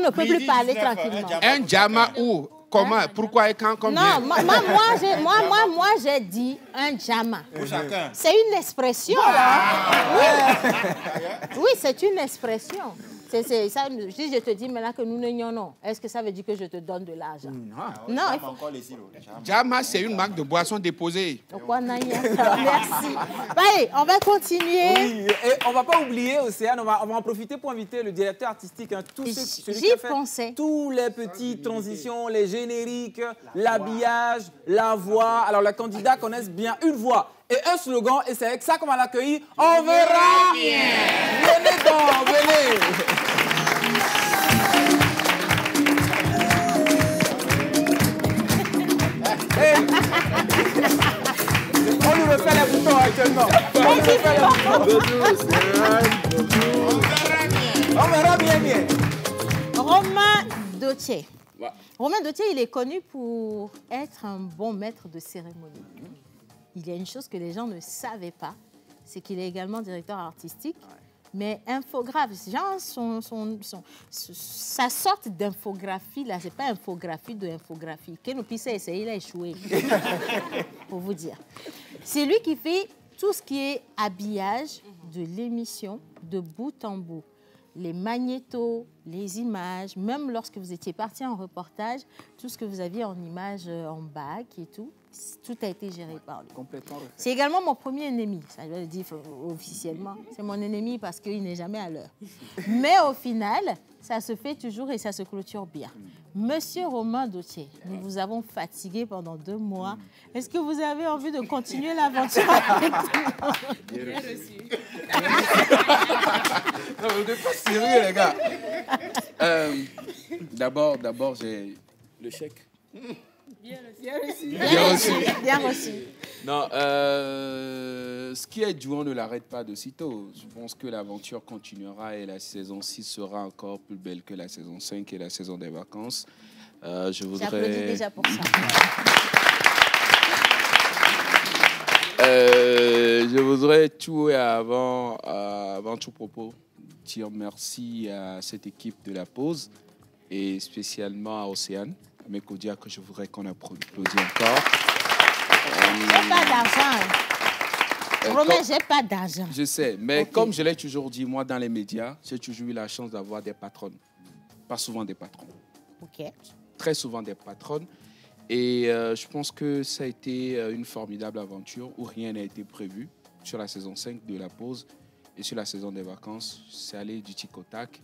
ne peut plus parler tranquillement. Un jama où? Comment? Pourquoi et quand? Combien? Non, moi, j'ai dit un jama. C'est une expression. Oui, c'est une expression. Ça, si je te dis maintenant que nous n'ignorons, est-ce que ça veut dire que je te donne de l'argent? Non. Jama, c'est une marque de boisson déposée. Merci. Allez, on va continuer. Oui, et on ne va pas oublier, Océane, on va en profiter pour inviter le directeur artistique, hein, celui qui a fait tous les petites transitions, les génériques, l'habillage, la voix. Alors, les candidats connaissent bien une voix et un slogan, et c'est avec ça qu'on va l'accueillir. On verra bien. Venez donc, venez. On nous refait les boutons actuellement. On nous refait les boutons. On verra bien. Romain Dautier. Romain Dautier, il est connu pour être un bon maître de cérémonie. Il y a une chose que les gens ne savaient pas, c'est qu'il est également directeur artistique, mais infographe. Genre, sa sorte d'infographie, là, c'est pas infographie de infographie. Ken Opissa a essayé, il a échoué. Pour vous dire. C'est lui qui fait tout ce qui est habillage de l'émission de bout en bout. Les magnétos, les images, même lorsque vous étiez parti en reportage, tout ce que vous aviez en images en bac et tout a été géré par lui. Complètement. C'est également mon premier ennemi, ça je le dis officiellement. C'est mon ennemi parce qu'il n'est jamais à l'heure. Mais au final, ça se fait toujours et ça se clôture bien. Monsieur Romain Dautier, nous vous avons fatigué pendant 2 mois. Est-ce que vous avez envie de continuer l'aventure avec nous? Bien reçu. Non, vous n'êtes pas sérieux, les gars. D'abord, j'ai le chèque. Bien reçu. Bien reçu. Non, ce qui est dur, on ne l'arrête pas de sitôt. Je pense que l'aventure continuera et la saison 6 sera encore plus belle que la saison 5 et la saison des vacances. J'applaudis déjà pour ça. Je voudrais tout et avant tout propos dire merci à cette équipe de la pause et spécialement à Océane, à mes Kodia, que je voudrais qu'on applaudisse encore. J'ai pas d'argent. Romain, j'ai pas d'argent. Je sais, mais comme je l'ai toujours dit, moi, dans les médias, j'ai toujours eu la chance d'avoir des patronnes. Pas souvent des patrons. OK. Très souvent des patronnes. Et je pense que ça a été une formidable aventure où rien n'a été prévu sur la saison 5 de la pause et sur la saison des vacances. C'est allé du tic au tac.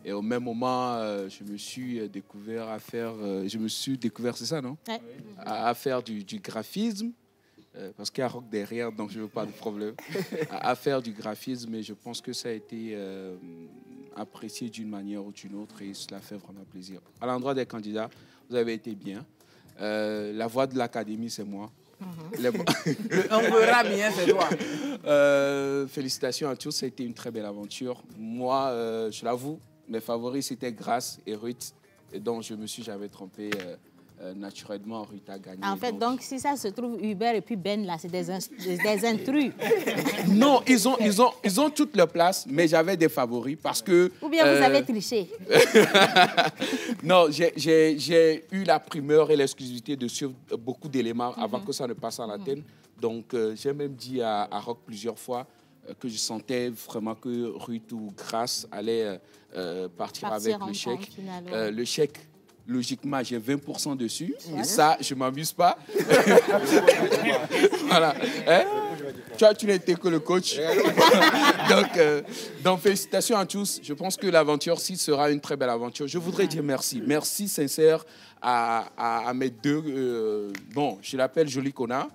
Et au même moment, je me suis découvert à faire... c'est ça, non? Ouais. À faire du graphisme. Parce qu'il y a Rock derrière, donc je ne veux pas de problème. À faire du graphisme, et je pense que ça a été apprécié d'une manière ou d'une autre et cela fait vraiment plaisir. À l'endroit des candidats, vous avez été bien. La voix de l'académie, c'est moi. On verra bien, c'est toi. Félicitations à tous, ça a été une très belle aventure. Moi, je l'avoue, mes favoris, c'était Grace et Ruth, et donc je me suis jamais trompé. Naturellement, Ruth a gagné. En fait, donc si ça se trouve, Hubert et puis Ben, là, c'est des intrus. Non, ils ont toute leur place, mais j'avais des favoris parce que... Ou bien vous avez triché. Non, j'ai eu la primeur et l'exclusivité de suivre beaucoup d'éléments avant que ça ne passe à l'antenne. Donc, j'ai même dit à Rock plusieurs fois que je sentais vraiment que Ruth ou Grace allait partir avec le chèque. Le chèque, logiquement, j'ai 20% dessus. Voilà. Et ça, je ne m'amuse pas. Voilà. Hein? Tu n'étais que le coach. Donc, félicitations à tous. Je pense que l'aventure 6 sera une très belle aventure. Je voudrais dire merci. Merci sincère à mes deux... bon, je l'appelle Joli Kona,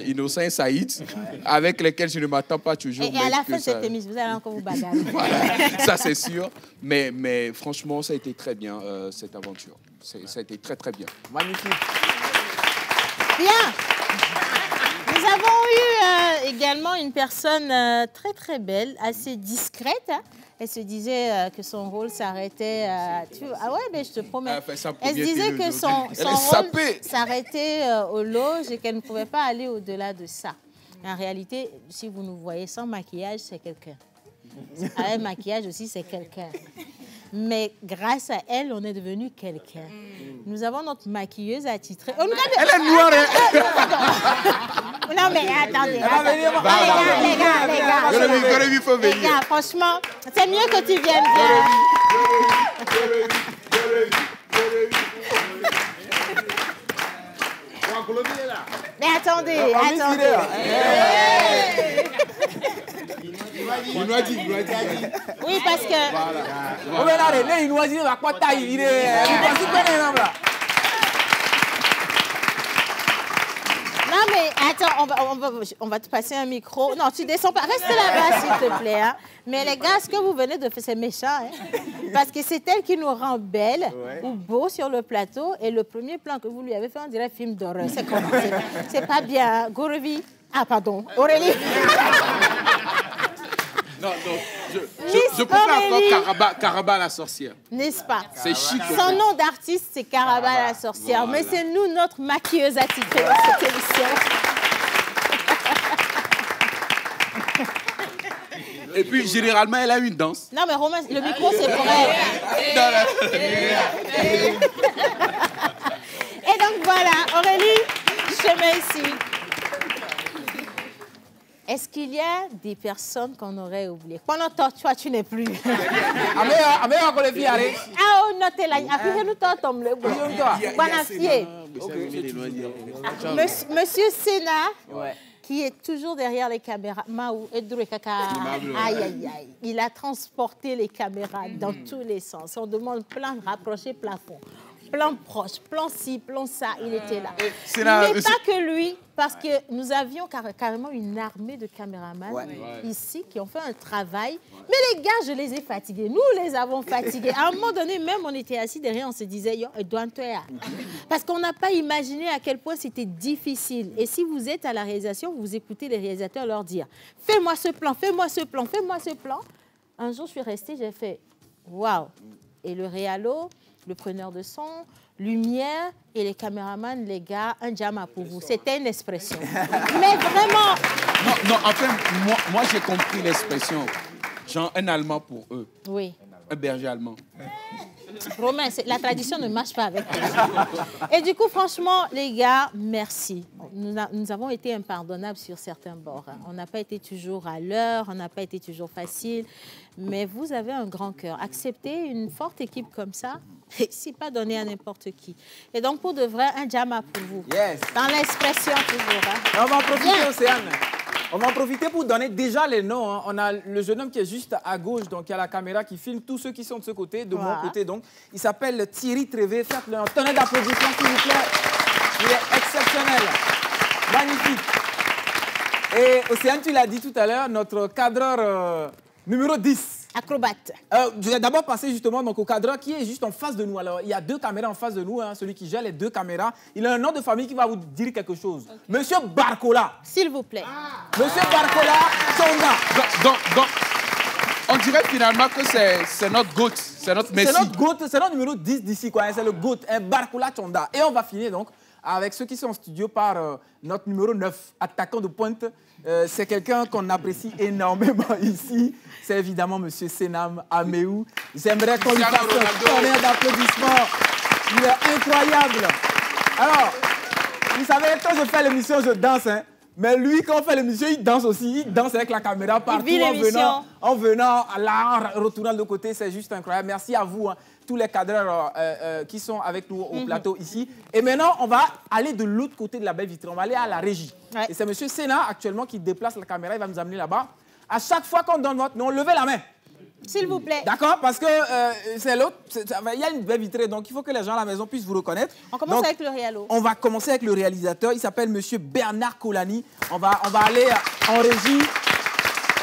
Innocent et Saïd, avec lesquels je ne m'attends pas toujours. Et à la fin de cette émission, vous allez encore vous bagarrer. Voilà, ça c'est sûr. Mais franchement, ça a été très bien, cette aventure. Ça a été très, très bien. Magnifique. Bien. Nous avons eu également une personne très, très belle, assez discrète. Hein. Elle se disait que son rôle s'arrêtait... ah ouais, mais je te promets. Elle se disait que son rôle s'arrêtait aux loges et qu'elle ne pouvait pas aller au-delà de ça. En réalité, si vous nous voyez sans maquillage, c'est quelqu'un. Avec maquillage aussi, c'est quelqu'un. Mais grâce à elle, on est devenu quelqu'un. Nous avons notre maquilleuse attitrée. Oh, elle est noire, non, mais attendez. Les gars, franchement, c'est mieux que tu viennes bien. Mais attendez. Oui, parce que... Non, mais Attends, on va te passer un micro. Non, tu descends pas. Reste là-bas, s'il te plaît. Hein. Mais les gars, ce que vous venez de faire, c'est méchant. Hein? Parce que c'est elle qui nous rend belle ou beau sur le plateau. Et le premier plan que vous lui avez fait, on dirait film d'horreur. C'est comment? C'est pas bien. Hein? Gorevi. Ah, pardon. Aurélie. Non, je préfère encore Caraba la sorcière. N'est-ce pas? C'est chic. Son nom d'artiste, c'est Caraba la sorcière. Voilà. Mais c'est nous, notre maquilleuse attitrée dans cette émission. Et puis, généralement, elle a une danse. Non, mais Romain, le micro, c'est pour elle. Et donc, voilà, Aurélie, je te mets ici. Est-ce qu'il y a des personnes qu'on aurait oubliées? Pendant toi, tu n'es plus. Monsieur Sena, qui est toujours derrière les caméras. Il a transporté les caméras dans tous les sens. On demande plan rapproché plafond. Plan proche, plan ci, plan ça, il était là. Mais pas que lui, parce que nous avions carrément une armée de caméramans ici qui ont fait un travail. Mais les gars, je les ai fatigués. Nous les avons fatigués. À un moment donné, même on était assis derrière, on se disait, yo, parce qu'on n'a pas imaginé à quel point c'était difficile. Et si vous êtes à la réalisation, vous écoutez les réalisateurs leur dire, fais-moi ce plan, fais-moi ce plan, fais-moi ce plan. Un jour, je suis restée, j'ai fait, waouh. Et le réalo, le preneur de son, lumière et les caméramans, les gars, un jama pour vous. C'était une expression. Mais vraiment... Non, enfin, moi j'ai compris l'expression. Genre un Allemand pour eux. Oui. Un berger allemand. Romain, la tradition ne marche pas avec eux. Et du coup, franchement, les gars, merci. Nous avons été impardonnables sur certains bords. Hein. On n'a pas été toujours à l'heure, on n'a pas été toujours facile. Mais vous avez un grand cœur. Accepter une forte équipe comme ça, c'est pas donné à n'importe qui. Et donc, pour de vrai, un jama pour vous. Yes. Dans l'expression toujours. Hein. On va en profiter, Océane. On va en profiter pour donner déjà les noms. Hein. On a le jeune homme qui est juste à gauche, donc il y a la caméra qui filme tous ceux qui sont de ce côté, de mon côté. Donc, il s'appelle Thierry Trévé. Faites-le un tonnerre d'applaudissements, s'il vous plaît. Il est exceptionnel. Magnifique. Et Océane, tu l'as dit tout à l'heure, notre cadreur numéro 10. Acrobate. Je vais d'abord passer justement donc, au cadreur qui est juste en face de nous. Alors, il y a deux caméras en face de nous, hein, celui qui gère les deux caméras. Il a un nom de famille qui va vous dire quelque chose. Okay. Monsieur Barcola. S'il vous plaît. Monsieur Barcola Chonda. Donc, on dirait finalement que c'est notre GOAT, c'est notre Messi. C'est notre GOAT, c'est notre numéro 10 d'ici, quoi. C'est le GOAT, Barcola Chonda. Et on va finir donc avec ceux qui sont en studio par notre numéro 9, attaquant de pointe. C'est quelqu'un qu'on apprécie énormément ici. C'est évidemment M. Senam Ameou. J'aimerais qu'on lui fasse un tonnerre d'applaudissements. Il est incroyable. Alors, vous savez, quand je fais l'émission, je danse. Hein. Mais lui, quand on fait l'émission, il danse aussi. Il danse avec la caméra partout en venant, là, en retournant de l'autre côté. C'est juste incroyable. Merci à vous, hein, tous les cadreurs qui sont avec nous au plateau ici. Et maintenant, on va aller de l'autre côté de la belle vitrine. On va aller à la régie. Ouais. Et c'est M. Sena, actuellement, qui déplace la caméra. Il va nous amener là-bas. À chaque fois qu'on donne votre nom, levez la main. S'il vous plaît. D'accord, parce que c'est l'autre. Il y a une belle vitrée, donc il faut que les gens à la maison puissent vous reconnaître. On commence avec le réalo. On va commencer avec le réalisateur. Il s'appelle M. Bernard Colani. On va aller en régie.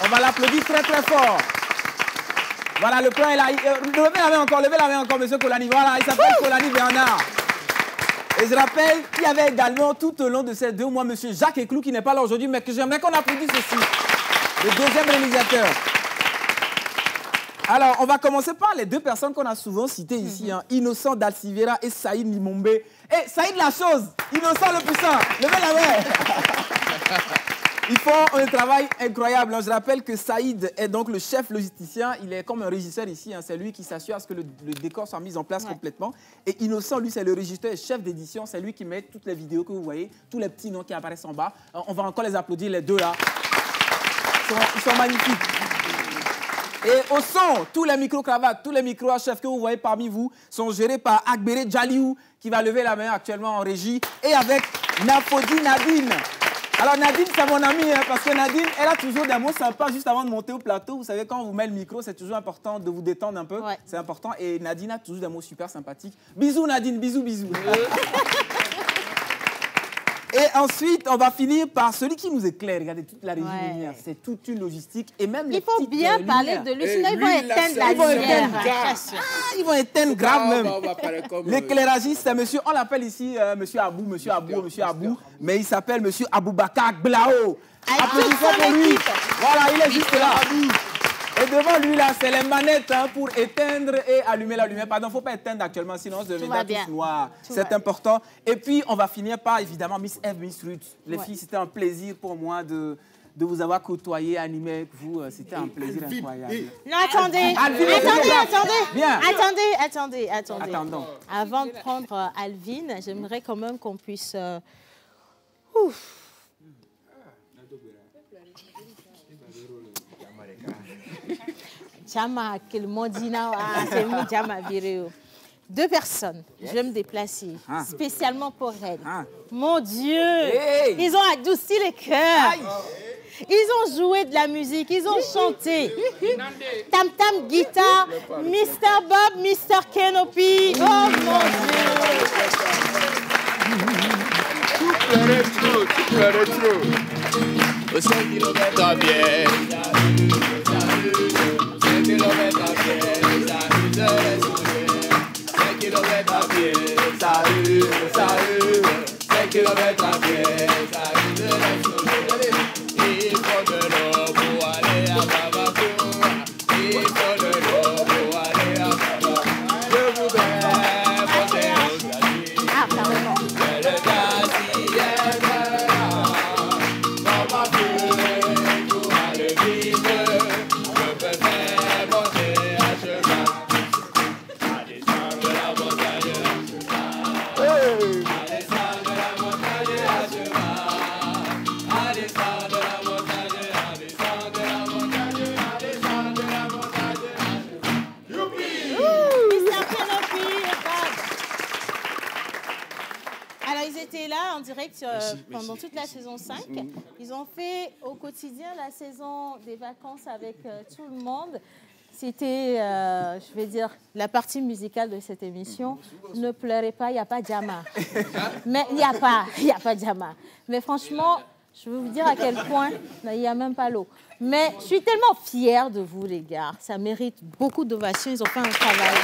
On va l'applaudir très, très fort. Voilà, le plan est là. Levez la main encore, M. Colani. Voilà, il s'appelle Colani Bernard. Et je rappelle qu'il y avait également tout au long de ces 2 mois M. Jacques Eclou qui n'est pas là aujourd'hui, mais que j'aimerais qu'on applaudisse aussi. Le deuxième réalisateur. Alors, on va commencer par les 2 personnes qu'on a souvent citées ici, hein, Innocent Dalcivera et Saïd Limombe. Et Saïd la chose, Innocent le puissant, levez la main. Ils font un travail incroyable. Hein. Je rappelle que Saïd est donc le chef logisticien. Il est comme un régisseur ici. Hein. C'est lui qui s'assure à ce que le décor soit mis en place complètement. Et Innocent, lui, c'est le régisseur et chef d'édition. C'est lui qui met toutes les vidéos que vous voyez, tous les petits noms qui apparaissent en bas. On va encore les applaudir, les 2 là. Ils sont magnifiques. Et au son, tous les micro-cravates, tous les micro-chefs que vous voyez parmi vous sont gérés par Akbere Djaliou, qui va lever la main actuellement en régie, et avec Nafodi Nadine. Alors Nadine, c'est mon amie, hein, parce que Nadine, elle a toujours des mots sympas juste avant de monter au plateau. Vous savez, quand on vous met le micro, c'est toujours important de vous détendre un peu. Ouais. C'est important. Et Nadine a toujours des mots super sympathiques. Bisous Nadine, bisous, bisous. Et ensuite, on va finir par celui qui nous éclaire. Regardez, toute la régie lumière, c'est toute une logistique. Et même il faut bien parler de lui, sinon ils vont éteindre la lumière. Ils vont éteindre grave même. L'éclairagiste, c'est monsieur, on l'appelle ici monsieur Abou, mais il s'appelle monsieur Aboubakar Blao. Applaudissons pour lui. Voilà, il est juste là. Et devant lui, là, c'est les manettes pour éteindre et allumer la lumière. Pardon, il ne faut pas éteindre actuellement, sinon ça deviendra tous noir. C'est important. Et puis, on va finir par, évidemment, Miss Eve, Miss Ruth. Les filles, c'était un plaisir pour moi de vous avoir côtoyé, animé avec vous. C'était un plaisir incroyable. Non, attendez. Bien. Attendons. Avant de prendre Alvin, j'aimerais quand même qu'on puisse... Jama, quel mondina, c'est mon Jama Vireo. 2 personnes, je vais me déplacer, spécialement pour elles. Mon Dieu, ils ont adouci les cœurs. Ils ont joué de la musique, ils ont chanté. Tam Tam Guitare, Mr. Bob, Mr. Canopy. Oh mon Dieu. Tu pleurais trop. Au 5 km à pied. 5 km à pied, ça use les souvenirs. 5 km à pied, ça use. 5 km à pied, ça use les souvenirs. Il faut de l'eau pour aller à Bamako. Il faut de l'eau pour aller à Bamako. Je voudrais monter au glacier. Mais le glacier est là. Dans ma vie, pour aller vite. En direct pendant toute la saison 5. Ils ont fait au quotidien la saison des vacances avec tout le monde. C'était, je vais dire, la partie musicale de cette émission. Ne pleurez pas, il n'y a pas de Jama. Mais il n'y a pas de Jama. Mais franchement, je veux vous dire à quel point, il n'y a même pas l'eau. Mais je suis tellement fière de vous, les gars. Ça mérite beaucoup d'ovations. Ils ont fait un travail.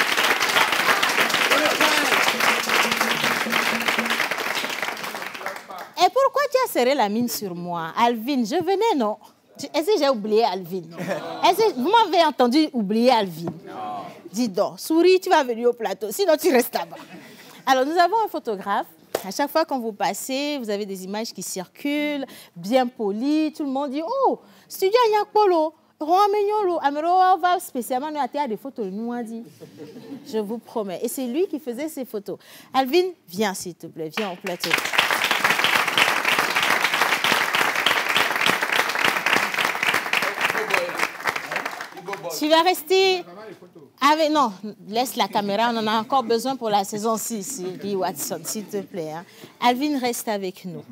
Et pourquoi tu as serré la mine sur moi? Alvin, je venais, non? Est-ce que j'ai oublié Alvin? Est-ce que vous m'avez entendu oublier Alvin? Dis donc, souris, tu vas venir au plateau, sinon tu restes là-bas. Alors, nous avons un photographe. À chaque fois quand vous passez, vous avez des images qui circulent, bien polies. Tout le monde dit, oh, studio Nyakpolo, on va spécialement nous attirer des photos. Nous a dit, je vous promets. Et c'est lui qui faisait ces photos. Alvin, viens s'il te plaît, viens au plateau. Tu vas rester avec... Non, laisse la caméra, on en a encore besoin pour la saison 6, Guy Watson, s'il te plaît. Hein. Alvin reste avec nous.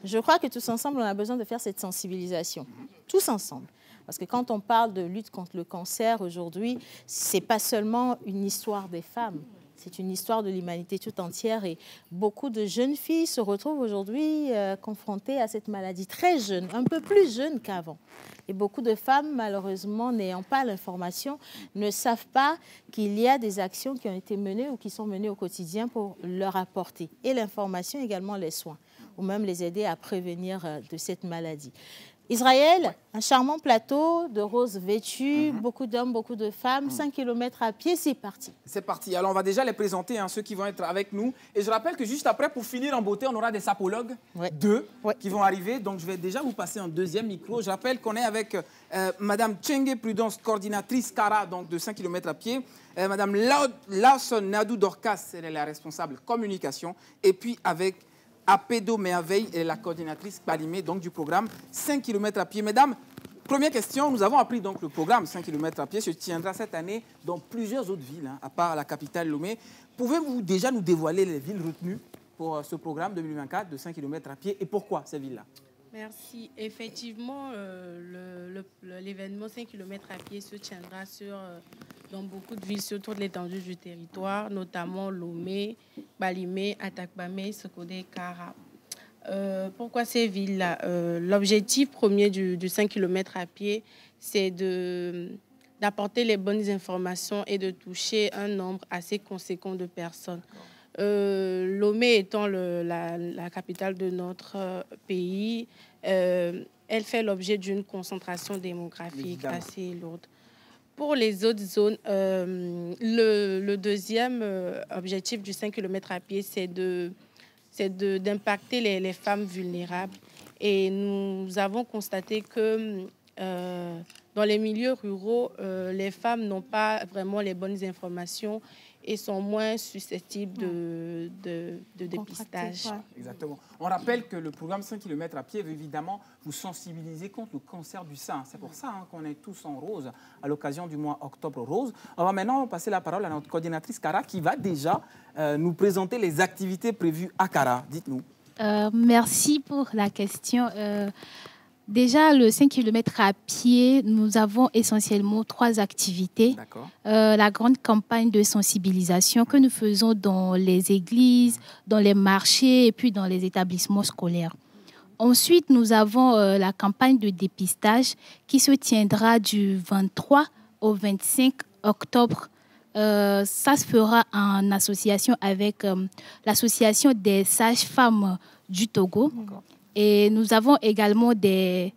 Je crois que tous ensemble, on a besoin de faire cette sensibilisation. Tous ensemble. Parce que quand on parle de lutte contre le cancer aujourd'hui, ce n'est pas seulement une histoire des femmes. C'est une histoire de l'humanité tout entière et beaucoup de jeunes filles se retrouvent aujourd'hui confrontées à cette maladie très jeune, un peu plus jeune qu'avant. Et beaucoup de femmes, malheureusement, n'ayant pas l'information, ne savent pas qu'il y a des actions qui ont été menées ou qui sont menées au quotidien pour leur apporter. Et l'information, également les soins, ou même les aider à prévenir de cette maladie. Israël, un charmant plateau de roses vêtues, beaucoup d'hommes, beaucoup de femmes, 5 km à pied, c'est parti. C'est parti. Alors, on va déjà les présenter, ceux qui vont être avec nous. Et je rappelle que juste après, pour finir en beauté, on aura des sapologues, 2, qui vont arriver. Donc, je vais déjà vous passer un deuxième micro. Je rappelle qu'on est avec Madame Tchenge Prudence, coordinatrice CARA, donc de 5 km à pied. Madame Lawson Nadou Dorcas, elle est la responsable communication. Et puis, avec Apédo Merveille, elle est la coordinatrice Palimé, donc du programme 5 km à pied. Mesdames, première question, nous avons appris donc le programme 5 km à pied se tiendra cette année dans plusieurs autres villes, à part la capitale Lomé. Pouvez-vous déjà nous dévoiler les villes retenues pour ce programme 2024 de 5 km à pied et pourquoi ces villes-là? Merci. Effectivement, l'événement 5 km à pied se tiendra dans beaucoup de villes sur toute l'étendue du territoire, notamment Lomé, Balimé, Atakpamé, Sokodé, Kara. Pourquoi ces villes-là? L'objectif premier du 5 km à pied, c'est d'apporter les bonnes informations et de toucher un nombre assez conséquent de personnes. Lomé étant la capitale de notre pays, elle fait l'objet d'une concentration démographique assez lourde. Pour les autres zones, le deuxième objectif du 5 km à pied, c'est d'impacter les femmes vulnérables. Et nous avons constaté que dans les milieux ruraux, les femmes n'ont pas vraiment les bonnes informations et sont moins susceptibles de dépistage. Exactement. On rappelle que le programme 5 km à pied veut évidemment vous sensibiliser contre le cancer du sein. C'est pour ça qu'on est tous en rose à l'occasion du mois Octobre Rose. On va maintenant passer la parole à notre coordinatrice Cara qui va déjà nous présenter les activités prévues à Cara. Dites-nous. Merci pour la question. Déjà, le 5 km à pied, nous avons essentiellement 3 activités. La grande campagne de sensibilisation que nous faisons dans les églises, dans les marchés et puis dans les établissements scolaires. Ensuite, nous avons la campagne de dépistage qui se tiendra du 23 au 25 octobre. Ça se fera en association avec l'association des sages-femmes du Togo. Et nous avons également des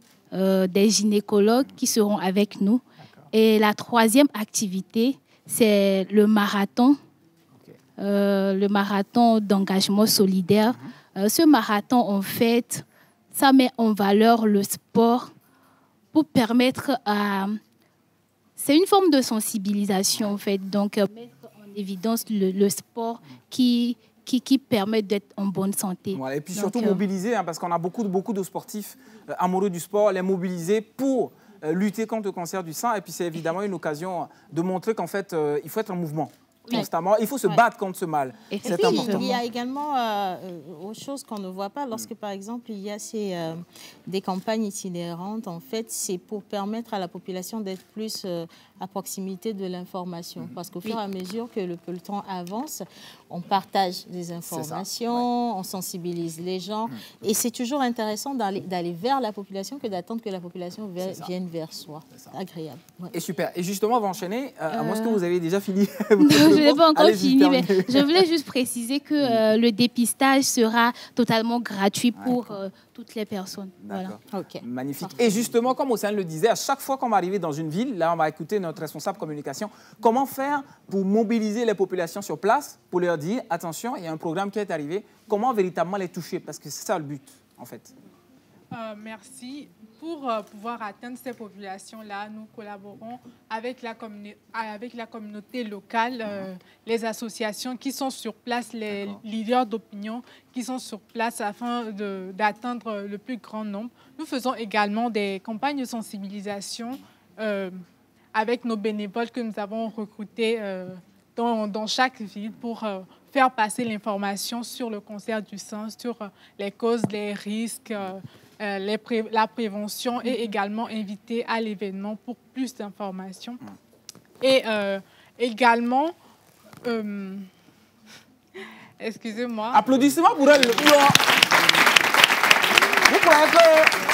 gynécologues qui seront avec nous. Et la 3e activité, c'est le marathon d'engagement solidaire. Ce marathon, en fait, ça met en valeur le sport pour permettre à... C'est une forme de sensibilisation, en fait. Donc, mettre en évidence le sport qui permet d'être en bonne santé. Voilà, et puis surtout mobiliser, parce qu'on a beaucoup de sportifs amoureux du sport, les mobiliser pour lutter contre le cancer du sein. Et puis c'est évidemment une occasion de montrer qu'en fait, il faut être en mouvement. Constamment. Il faut se battre contre ce mal. C'est important. Il y a également autre chose qu'on ne voit pas. Lorsque, par exemple, il y a des campagnes itinérantes, en fait, c'est pour permettre à la population d'être plus à proximité de l'information. Parce qu'au fur et à mesure que le peloton avance, on partage des informations, on sensibilise les gens. Et c'est toujours intéressant d'aller vers la population que d'attendre que la population vienne vers soi. C'est agréable. Et super. Et justement, on va enchaîner. À moins que vous avez déjà fini. Je n'ai pas encore fini, mais je voulais juste préciser que le dépistage sera totalement gratuit pour toutes les personnes. Voilà. Magnifique. Et justement, comme Océane le disait, à chaque fois qu'on va arriver dans une ville, là, on va écouter notre responsable communication, comment faire pour mobiliser les populations sur place, pour leur dire, attention, il y a un programme qui est arrivé, comment véritablement les toucher, parce que c'est ça le but, en fait. Merci. Pour pouvoir atteindre ces populations-là, nous collaborons avec la communauté locale, les associations qui sont sur place, les leaders d'opinion qui sont sur place afin d'atteindre le plus grand nombre. Nous faisons également des campagnes de sensibilisation avec nos bénévoles que nous avons recrutés dans chaque ville pour faire passer l'information sur le cancer du sein, sur les causes, les risques, la prévention et également inviter à l'événement pour plus d'informations. Et également, excusez-moi. Applaudissements pour elle. Vous croyez que...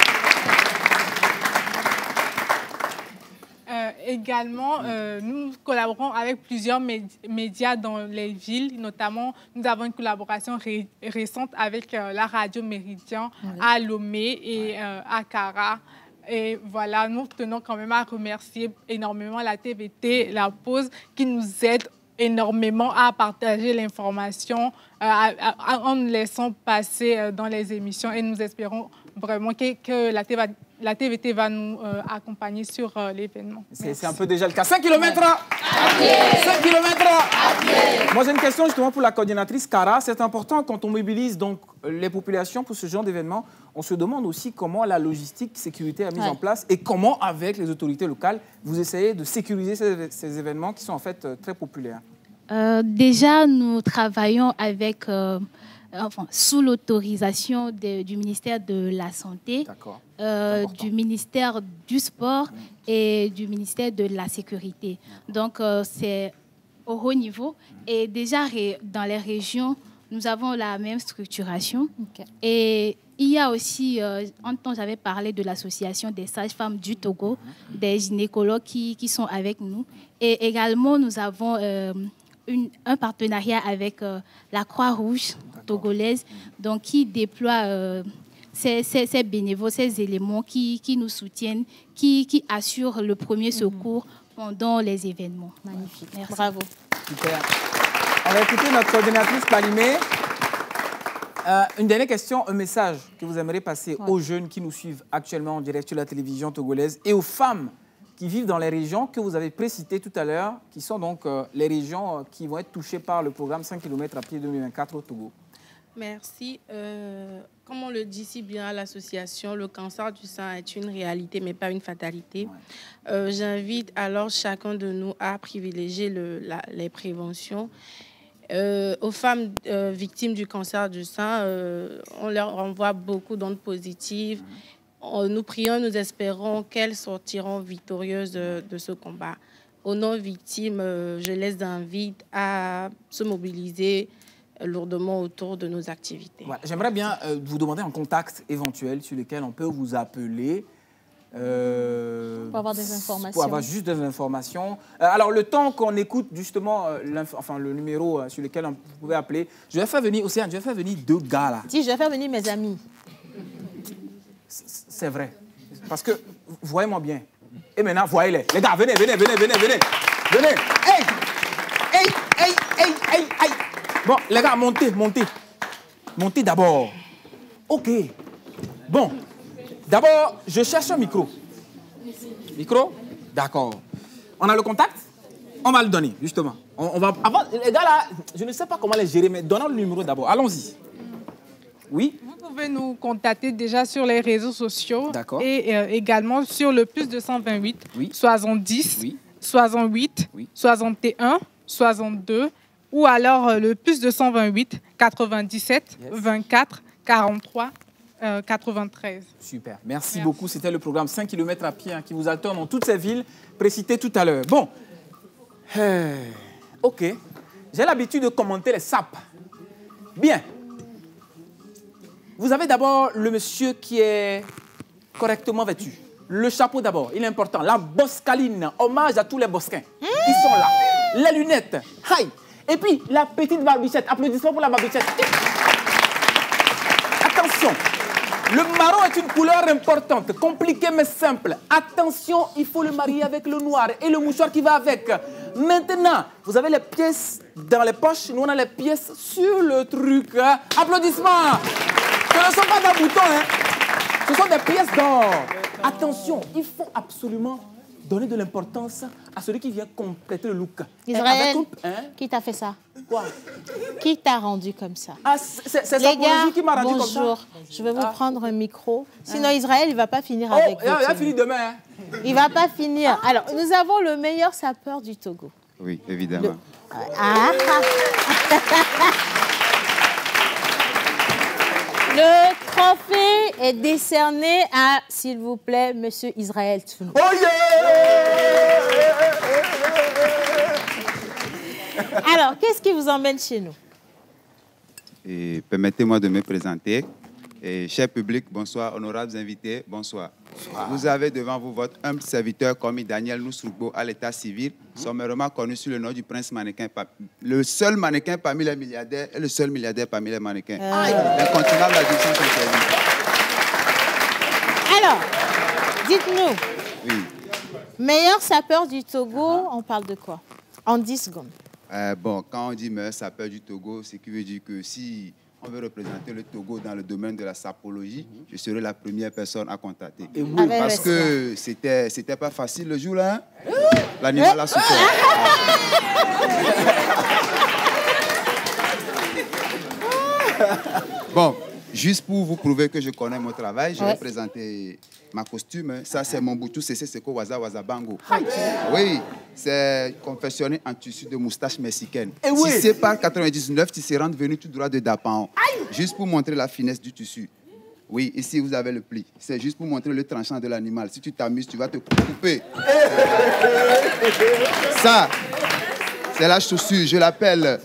Également, nous collaborons avec plusieurs médias dans les villes. Notamment, nous avons une collaboration récente avec la radio Méridien à Lomé et à Cara. Et voilà, nous tenons quand même à remercier énormément la TVT, la Pause, qui nous aide énormément à partager l'information en nous laissant passer dans les émissions. Et nous espérons vraiment que la TVT va nous accompagner sur l'événement. C'est un peu déjà le cas. 5 km à pied. 5 km à pied. Moi, j'ai une question justement pour la coordinatrice Cara. C'est important quand on mobilise donc les populations pour ce genre d'événement. On se demande aussi comment la logistique sécurité est mise en place et comment, avec les autorités locales, vous essayez de sécuriser ces événements qui sont en fait très populaires. Déjà, nous travaillons avec... sous l'autorisation du ministère de la Santé, du ministère du Sport et du ministère de la Sécurité. Donc, c'est au haut niveau. Et déjà, dans les régions, nous avons la même structuration. Et il y a aussi, en temps, j'avais parlé de l'association des sages-femmes du Togo, des gynécologues qui sont avec nous. Et également, nous avons un partenariat avec la Croix-Rouge togolaise, donc qui déploie ces bénévoles, ces éléments qui nous soutiennent, qui assurent le premier secours pendant les événements. Magnifique. Merci. Bravo. Super. On va écouter notre coordinatrice Palimé. Une dernière question, un message que vous aimeriez passer aux jeunes qui nous suivent actuellement en direct sur la télévision togolaise et aux femmes qui vivent dans les régions que vous avez précitées tout à l'heure, qui sont donc les régions qui vont être touchées par le programme 5 km à pied 2024 au Togo. Merci. Comme on le dit si bien à l'association, le cancer du sein est une réalité, mais pas une fatalité. J'invite alors chacun de nous à privilégier les préventions. Aux femmes victimes du cancer du sein, on leur envoie beaucoup d'ondes positives. Nous prions, nous espérons qu'elles sortiront victorieuses de ce combat. Aux non-victimes, je les invite à se mobiliser lourdement autour de nos activités. Voilà. J'aimerais bien vous demander un contact éventuel sur lequel on peut vous appeler. Pour avoir des informations. Pour avoir juste des informations. Alors, le temps qu'on écoute justement le numéro sur lequel vous pouvez appeler, je vais faire venir, Océane, je vais faire venir 2 gars là. Si, je vais faire venir mes amis. C'est vrai. Parce que, voyez-moi bien. Et maintenant, voyez-les. Les gars, venez. Venez. Hey! Bon, les gars, montez. Montez d'abord. OK. Bon. D'abord, je cherche un micro. Micro? D'accord. On a le contact? On va le donner, justement. On va... Avant, les gars là, je ne sais pas comment les gérer, mais donnons le numéro d'abord. Allons-y. Oui? Vous pouvez nous contacter déjà sur les réseaux sociaux. D'accord. Et également sur le plus 228 70 68 61 62 ou alors le plus 228 97 24 43 93. Super. Merci beaucoup. C'était le programme 5 km à pied qui vous attend dans toutes ces villes précitées tout à l'heure. Bon. OK. J'ai l'habitude de commenter les sapes. Bien. Vous avez d'abord le monsieur qui est correctement vêtu. Le chapeau d'abord, il est important. La boscaline, hommage à tous les bosquins. Ils sont là. Les lunettes. Hi. Et puis, la petite barbichette. Applaudissements pour la barbichette. Attention. Le marron est une couleur importante, compliquée mais simple. Attention, il faut le marier avec le noir et le mouchoir qui va avec. Maintenant, vous avez les pièces dans les poches. Nous, on a les pièces sur le truc. Applaudissements. Ce ne sont pas des boutons, hein. Ce sont des pièces d'or. Attention, il faut absolument donner de l'importance à celui qui vient compléter le look. Israël, qui t'a fait ça? Quoi? Qui t'a rendu comme ça? C'est sa chirurgie qui m'a rendu comme ça. Bonjour, je vais vous prendre un micro. Sinon, Israël, il ne va pas finir avec vous. Il va finir demain. Il ne va pas finir. Alors, nous avons le meilleur sapeur du Togo. Oui, évidemment. Le trophée est décerné à, s'il vous plaît, Monsieur Israël Tounou. Oh yeah! Alors, qu'est-ce qui vous emmène chez nous? Et permettez-moi de me présenter. Et cher public, bonsoir. Honorables invités, bonsoir. Vous avez devant vous votre humble serviteur, commis Daniel Noussourbo, à l'état civil, sommairement connu sous le nom du prince mannequin. Le seul mannequin parmi les milliardaires et le seul milliardaire parmi les mannequins. Incontournable addiction sans service. Alors, dites-nous, meilleur sapeur du Togo, on parle de quoi? En 10 secondes. Bon, quand on dit meilleur sapeur du Togo, c'est qui veut dire que si on veut représenter le Togo dans le domaine de la sapologie, je serai la première personne à contacter. Et oui, parce que c'était pas facile le jour-là. Hein? L'animal a souffert. Bon, juste pour vous prouver que je connais mon travail, je vais présenter ma costume. Ça, c'est mon boutou CC Seko Waza Waza Bango. Oui, c'est confectionné en tissu de moustache mexicaine. Tissé par 99 tisserandes venues tout droit de Dapan. Juste pour montrer la finesse du tissu. Oui, ici, vous avez le pli. C'est juste pour montrer le tranchant de l'animal. Si tu t'amuses, tu vas te couper. Ça, c'est la chaussure. Je l'appelle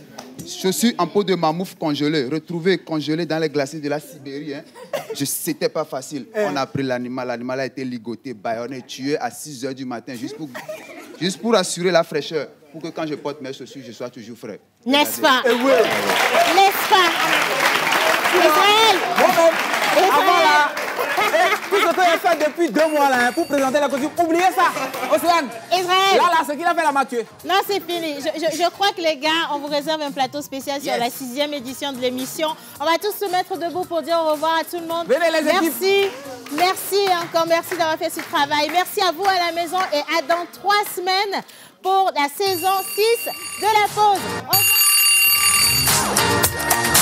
Chaussures en peau de mammouth congelées, retrouvées congelées dans les glaciers de la Sibérie. Hein. C'était pas facile. On a pris l'animal. L'animal a été ligoté, bâillonné, tué à 6 h du matin, juste pour assurer la fraîcheur. Pour que quand je porte mes chaussures, je sois toujours frais. N'est-ce pas? Oui. N'est-ce pas? Israël! Avant là, tout ce que j'ai fait depuis 2 mois là, pour présenter la costume, oubliez ça. Océane. Israël. Là, ce qu'il a fait là m'a tué. Non, c'est fini. Je crois que les gars, on vous réserve un plateau spécial sur la 6e édition de l'émission. On va tous se mettre debout pour dire au revoir à tout le monde. Venez les équipes. Merci. Merci encore. Merci d'avoir fait ce travail. Merci à vous à la maison et à dans 3 semaines pour la saison 6 de la pause. Au revoir.